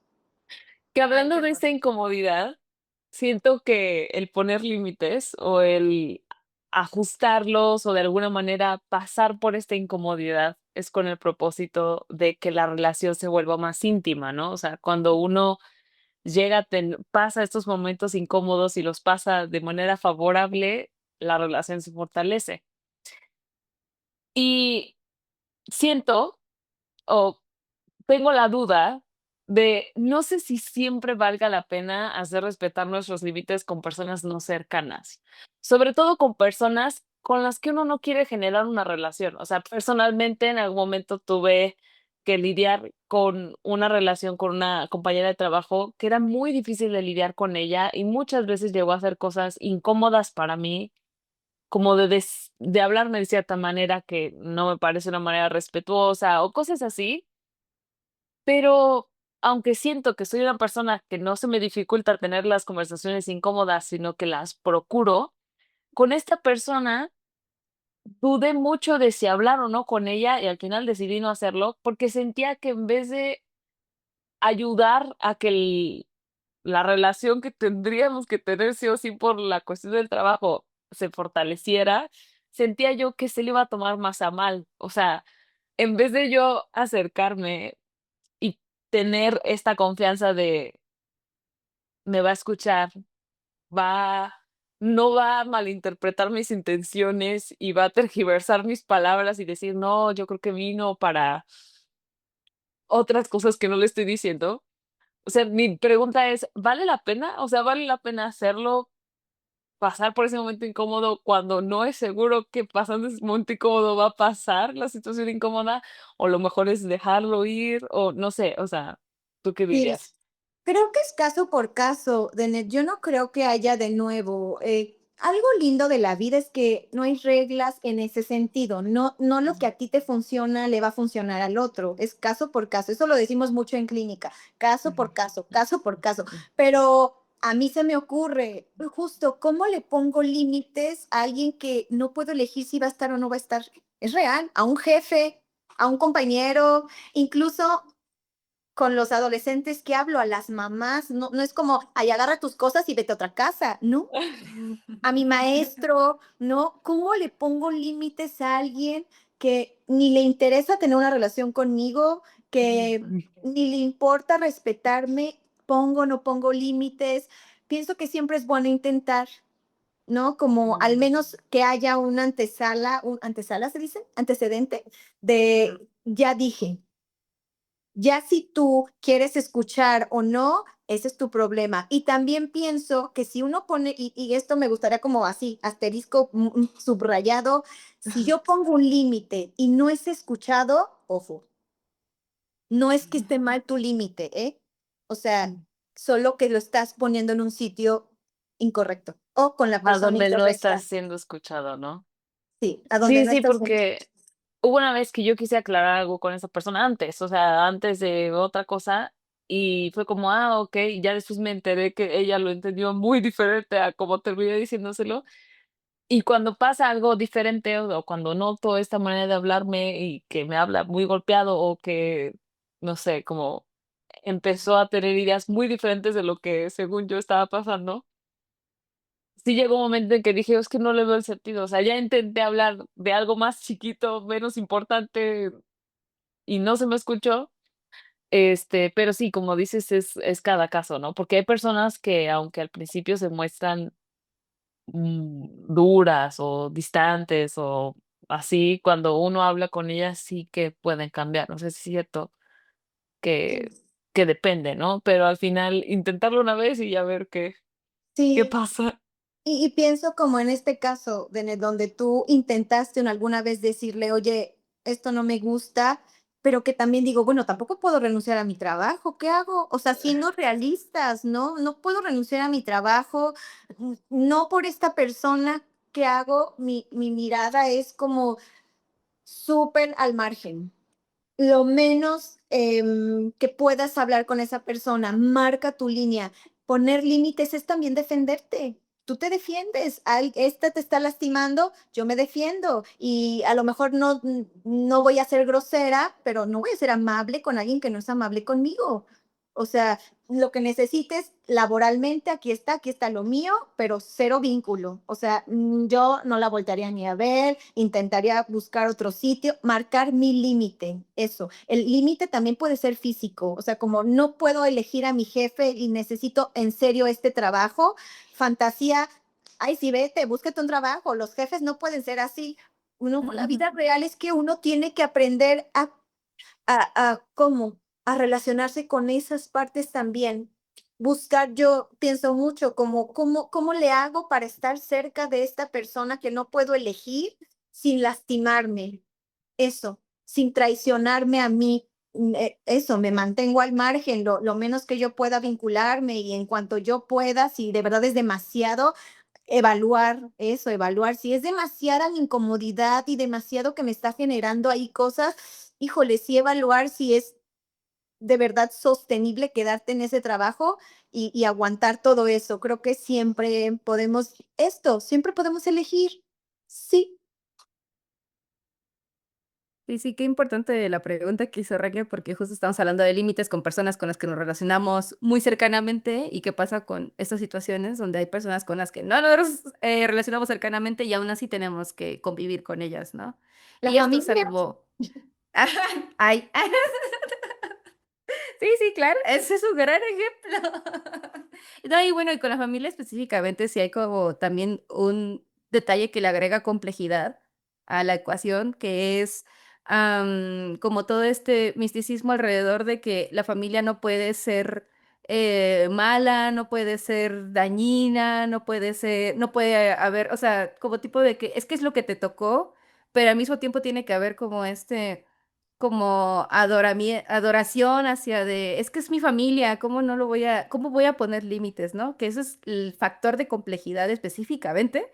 Que Ay, qué hablando de hermoso. esta incomodidad, siento que el poner límites o el ajustarlos o de alguna manera pasar por esta incomodidad es con el propósito de que la relación se vuelva más íntima, ¿no? O sea, cuando uno llega a pasa estos momentos incómodos y los pasa de manera favorable, la relación se fortalece. Y siento, o tengo la duda de, no sé si siempre valga la pena hacer respetar nuestros límites con personas no cercanas, sobre todo con personas con las que uno no quiere generar una relación. O sea, personalmente en algún momento tuve que lidiar con una relación con una compañera de trabajo que era muy difícil de lidiar con ella y muchas veces llegó a hacer cosas incómodas para mí, como de hablarme de cierta manera que no me parece una manera respetuosa o cosas así, pero aunque siento que soy una persona que no se me dificulta tener las conversaciones incómodas, sino que las procuro, con esta persona dudé mucho de si hablar o no con ella y al final decidí no hacerlo porque sentía que en vez de ayudar a que la relación que tendríamos que tener sí o sí por la cuestión del trabajo se fortaleciera, sentía yo que se le iba a tomar más a mal. O sea, en vez de yo acercarme y tener esta confianza de me va a escuchar, va no va a malinterpretar mis intenciones y va a tergiversar mis palabras y decir: "No, yo creo que vino para otras cosas que no le estoy diciendo". O sea, mi pregunta es, ¿vale la pena? O sea, ¿vale la pena hacerlo, pasar por ese momento incómodo cuando no es seguro que pasando ese momento incómodo va a pasar la situación incómoda? O lo mejor es dejarlo ir, o no sé, o sea, ¿tú qué Mira, dirías? creo que es caso por caso, Denet. Yo no creo que haya de nuevo. Algo lindo de la vida es que no hay reglas en ese sentido. No, no lo que a ti te funciona le va a funcionar al otro. Es caso por caso. Eso lo decimos mucho en clínica. Caso por caso, caso por caso. Pero a mí se me ocurre, justo, ¿cómo le pongo límites a alguien que no puedo elegir si va a estar o no va a estar? Es real, a un jefe, a un compañero, incluso con los adolescentes que hablo, a las mamás, no es como, ay, agarra tus cosas y vete a otra casa, ¿no? A mi maestro, ¿no? ¿Cómo le pongo límites a alguien que ni le interesa tener una relación conmigo, que ni le importa respetarme? ¿Pongo o no pongo límites? Pienso que siempre es bueno intentar, ¿no? Como al menos que haya una antesala, un antesala se dice, antecedente de ya dije. Ya si tú quieres escuchar o no, ese es tu problema. Y también pienso que si uno pone, y esto me gustaría como así, asterisco subrayado, si yo pongo un límite y no es escuchado, ojo, no es que esté mal tu límite, ¿eh? O sea, solo que lo estás poniendo en un sitio incorrecto o con la A persona donde no estás incorrecta. siendo escuchado, ¿no? Sí, a donde Sí, no sí, estás. porque hubo una vez que yo quise aclarar algo con esa persona antes, o sea, antes de otra cosa, y fue como, okey, y ya después me enteré que ella lo entendió muy diferente a como terminé diciéndoselo. Y cuando pasa algo diferente, o cuando noto esta manera de hablarme y que me habla muy golpeado, o que, no sé, como empezó a tener ideas muy diferentes de lo que según yo estaba pasando, sí llegó un momento en que dije: "Es que no le veo el sentido". O sea, ya intenté hablar de algo más chiquito, menos importante, y no se me escuchó. Pero sí, como dices, es cada caso, ¿no? Porque hay personas que, aunque al principio se muestran duras o distantes o así, cuando uno habla con ellas sí que pueden cambiar. No sé si es cierto que Sí, que depende, ¿no? Pero al final intentarlo una vez y ya ver qué sí. pasa. Y pienso como en este caso, donde tú intentaste en alguna vez decirle: "Oye, esto no me gusta", pero que también digo: "Bueno, tampoco puedo renunciar a mi trabajo, ¿qué hago?". O sea, siendo realistas, ¿no? No puedo renunciar a mi trabajo, no por esta persona, ¿qué hago? Mi mirada es como súper al margen. Lo menos, que puedas hablar con esa persona, marca tu línea. Poner límites es también defenderte. Tú te defiendes, esta te está lastimando, yo me defiendo y a lo mejor no voy a ser grosera, pero no voy a ser amable con alguien que no es amable conmigo. O sea, lo que necesites laboralmente, aquí está lo mío, pero cero vínculo. O sea, yo no la voltearía ni a ver, intentaría buscar otro sitio, marcar mi límite, eso. El límite también puede ser físico, o sea, como no puedo elegir a mi jefe y necesito en serio este trabajo, fantasía, ay, sí, vete, búsquete un trabajo, los jefes no pueden ser así. Uno, la vida real es que uno tiene que aprender ¿cómo? A relacionarse con esas partes también. Buscar, yo pienso mucho como, ¿cómo le hago para estar cerca de esta persona que no puedo elegir sin lastimarme? Eso, sin traicionarme a mí. Eso, me mantengo al margen, lo menos que yo pueda vincularme y en cuanto yo pueda, si de verdad es demasiado, evaluar eso, evaluar. Si es demasiada mi incomodidad y demasiado que me está generando ahí cosas, híjole, sí evaluar si es de verdad sostenible quedarte en ese trabajo y aguantar todo eso. Creo que siempre podemos, siempre podemos elegir. Sí, Sí, sí, qué importante la pregunta que hizo Raquel, porque justo estamos hablando de límites con personas con las que nos relacionamos muy cercanamente y qué pasa con estas situaciones donde hay personas con las que no nos relacionamos cercanamente y aún así tenemos que convivir con ellas, ¿no? la Y esto es familia. algo... Ay, sí, sí, claro, ese es un gran ejemplo. No, y bueno, y con la familia específicamente, sí hay como también un detalle que le agrega complejidad a la ecuación, que es, como todo este misticismo alrededor de que la familia no puede ser, mala, no puede ser dañina, no puede haber, o sea, como tipo de que es lo que te tocó, pero al mismo tiempo tiene que haber como como adoración hacia de: "Es que es mi familia, cómo voy a poner límites?", ¿no? Que ese es el factor de complejidad específicamente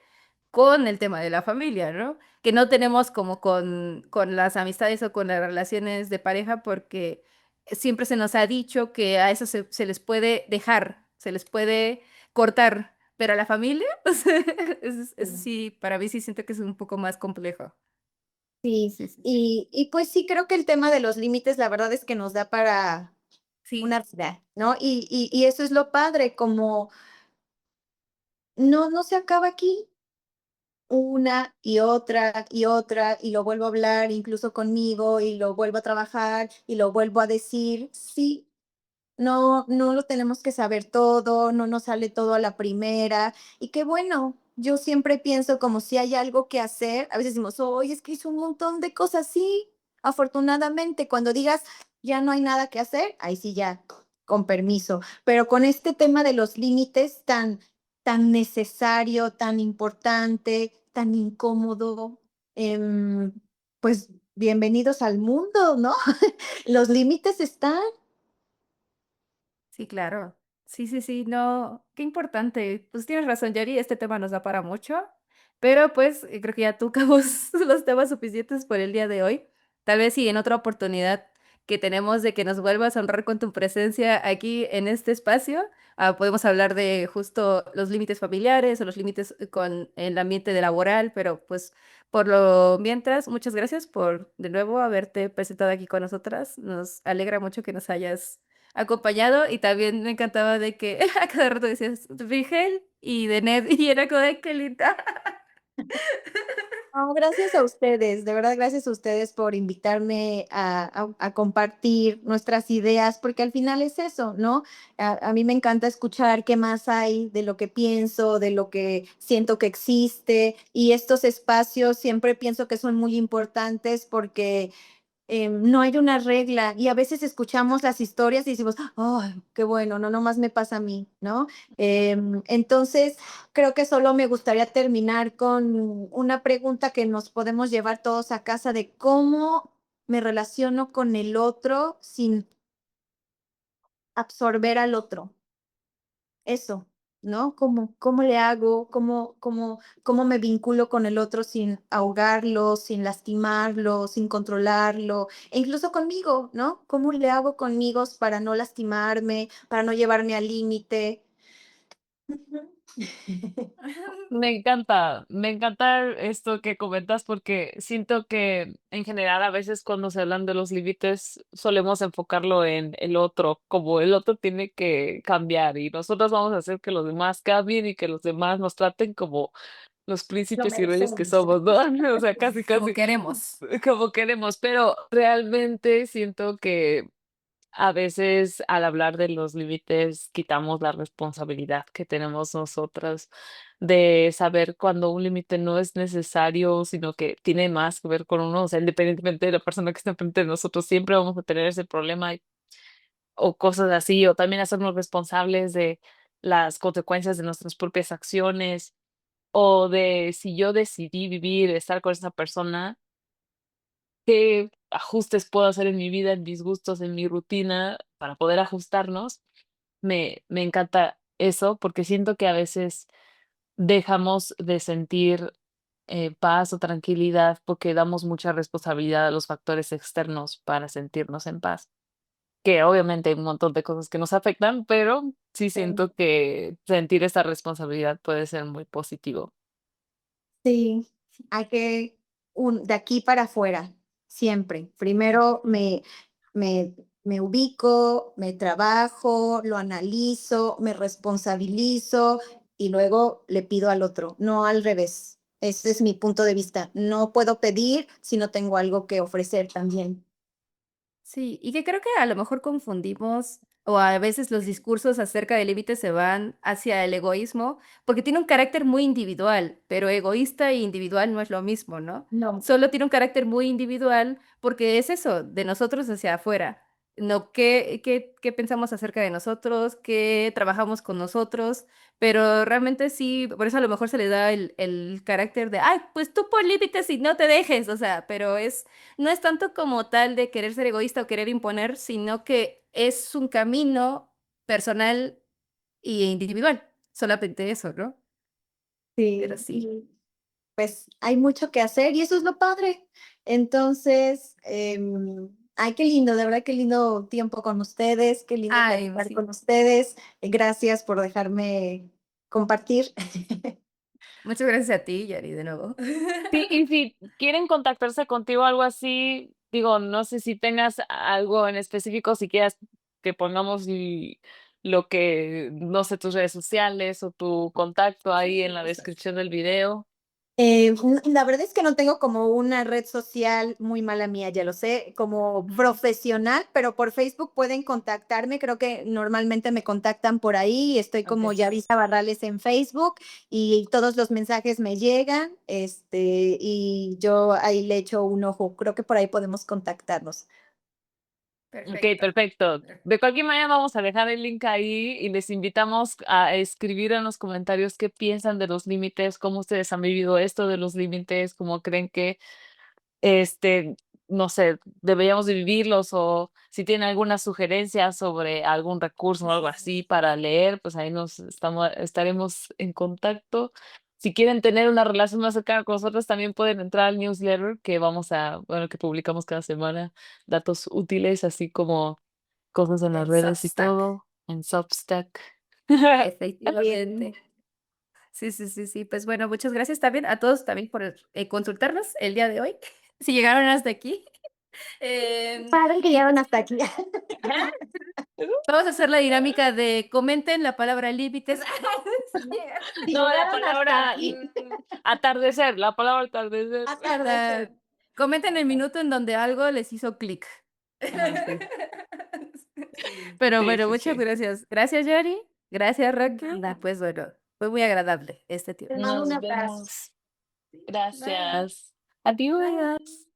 con el tema de la familia, ¿no? Que no tenemos como con las amistades o con las relaciones de pareja, porque siempre se nos ha dicho que a eso se les puede dejar, se les puede cortar, pero a la familia, o sea, eso Sí. sí, para mí sí siento que es un poco más complejo. Sí, Sí, sí, sí. y pues sí, creo que el tema de los límites, la verdad es que nos da para Sí, una vida, ¿no? Y eso es lo padre, como no se acaba aquí, una y otra, y lo vuelvo a hablar incluso conmigo, y lo vuelvo a trabajar, y lo vuelvo a decir. Sí, no lo tenemos que saber todo, no nos sale todo a la primera. Y qué bueno, yo siempre pienso como si hay algo que hacer, a veces decimos, oye, es que hizo un montón de cosas. Sí, afortunadamente, cuando digas, ya no hay nada que hacer, ahí sí ya, con permiso. Pero con este tema de los límites tan necesario, tan importante, tan incómodo, em, pues bienvenidos al mundo, ¿no? Los límites están. sí, claro. Sí, sí, sí, no, qué importante. Pues tienes razón, Yari, este tema nos da para mucho, pero pues creo que ya tocamos los temas suficientes por el día de hoy. Tal vez si en otra oportunidad que tenemos de que nos vuelvas a honrar con tu presencia aquí en este espacio, podemos hablar de justo los límites familiares o los límites con el ambiente de laboral, pero pues por lo mientras, muchas gracias por de nuevo haberte presentado aquí con nosotras. Nos alegra mucho que nos hayas acompañado y también me encantaba de que a cada rato decías Rigel y de Ned y era como de qué linda. No, gracias a ustedes, de verdad, gracias a ustedes por invitarme a compartir nuestras ideas, porque al final es eso, ¿no? A mí me encanta escuchar qué más hay de lo que pienso, de lo que siento que existe, y estos espacios siempre pienso que son muy importantes porque no hay una regla y a veces escuchamos las historias y decimos, ay, qué bueno, no nomás me pasa a mí, ¿no? Entonces, creo que solo me gustaría terminar con una pregunta que nos podemos llevar todos a casa de cómo me relaciono con el otro sin absorber al otro. Eso, ¿no? ¿Cómo le hago? ¿Cómo me vinculo con el otro sin ahogarlo, sin lastimarlo, sin controlarlo? E incluso conmigo, ¿no? ¿Cómo le hago conmigo para no lastimarme, para no llevarme al límite? Ujú. Me encanta esto que comentas porque siento que en general a veces cuando se hablan de los límites solemos enfocarlo en el otro, como el otro tiene que cambiar y nosotros vamos a hacer que los demás cambien y que los demás nos traten como los Lo príncipes y reyes que merecemos. somos, ¿no? O sea, casi, Como casi queremos. como queremos, pero realmente siento que a veces al hablar de los límites quitamos la responsabilidad que tenemos nosotras de saber cuando un límite no es necesario, sino que tiene más que ver con uno, o sea, independientemente de la persona que está enfrente de nosotros, siempre vamos a tener ese problema o cosas así, o también hacernos responsables de las consecuencias de nuestras propias acciones, o de si yo decidí vivir, estar con esa persona, qué ajustes puedo hacer en mi vida, en mis gustos, en mi rutina, para poder ajustarnos. Me encanta eso, porque siento que a veces dejamos de sentir, paz o tranquilidad, porque damos mucha responsabilidad a los factores externos para sentirnos en paz, que obviamente hay un montón de cosas que nos afectan, pero sí siento que sentir esa responsabilidad puede ser muy positivo. Sí, hay que de aquí para afuera, siempre. Primero me ubico, me trabajo, lo analizo, me responsabilizo y luego le pido al otro, no al revés. Ese es mi punto de vista. No puedo pedir si no tengo algo que ofrecer también. Sí, y que creo que a lo mejor confundimos o a veces los discursos acerca del límite se van hacia el egoísmo, porque tiene un carácter muy individual, pero egoísta e individual no es lo mismo, ¿no? No, Solo tiene un carácter muy individual porque es eso, de nosotros hacia afuera. No, ¿qué pensamos acerca de nosotros? ¿Qué trabajamos con nosotros? Pero realmente sí, por eso a lo mejor se le da el carácter de, ay, pues tú pon límites y no te dejes, o sea, pero no es tanto como tal de querer ser egoísta o querer imponer, sino que es un camino personal e individual. Solamente eso, ¿no? Pero sí, sí. pues hay mucho que hacer y eso es lo padre. Entonces, ay, qué lindo, de verdad, qué lindo tiempo con ustedes, qué lindo Ay, platicar sí. con ustedes. Gracias por dejarme compartir. Muchas gracias a ti, Yari, de nuevo. Sí, y si quieren contactarse contigo o algo así, digo, no sé si tengas algo en específico, si quieras que pongamos lo que, no sé, tus redes sociales o tu contacto Sí, ahí sí, en la por supuesto. descripción del video. La verdad es que no tengo como una red social muy mala mía, ya lo sé, como profesional, pero por Facebook pueden contactarme. Creo que normalmente me contactan por ahí. Estoy como Ok, Yarisa Barrales en Facebook y todos los mensajes me llegan, y yo ahí le echo un ojo. Creo que por ahí podemos contactarnos. Ok, perfecto. perfecto. De cualquier manera vamos a dejar el link ahí y les invitamos a escribir en los comentarios qué piensan de los límites, cómo ustedes han vivido esto de los límites, cómo creen que este, no sé, deberíamos de vivirlos o si tienen alguna sugerencia sobre algún recurso Sí, o algo sí, sí. así para leer, pues ahí estaremos en contacto. Si quieren tener una relación más cercana con nosotros, también pueden entrar al newsletter bueno, que publicamos cada semana, datos útiles, así como cosas en las En redes y Substack, todo, en Substack. efectivamente. Bien. Sí, sí, sí, sí. Pues bueno, muchas gracias también a todos también por consultarnos el día de hoy. Si llegaron hasta aquí. Padre que Y llegaron pues hasta aquí. vamos a hacer la dinámica de comenten la palabra límites. Si llegaron. Si No, la llegaron hasta palabra aquí. atardecer, la palabra atardecer. Atardecer. Comenten el minuto en donde algo les hizo clic. Ajá, sí. Pero Sí, bueno, sí, muchas sí. gracias. Gracias, Yari. Gracias, Raquel. Nada. Pues bueno, fue muy agradable este Te tiempo. mando un Nos abrazo. vemos. Sí. Bye. Gracias. Adiós.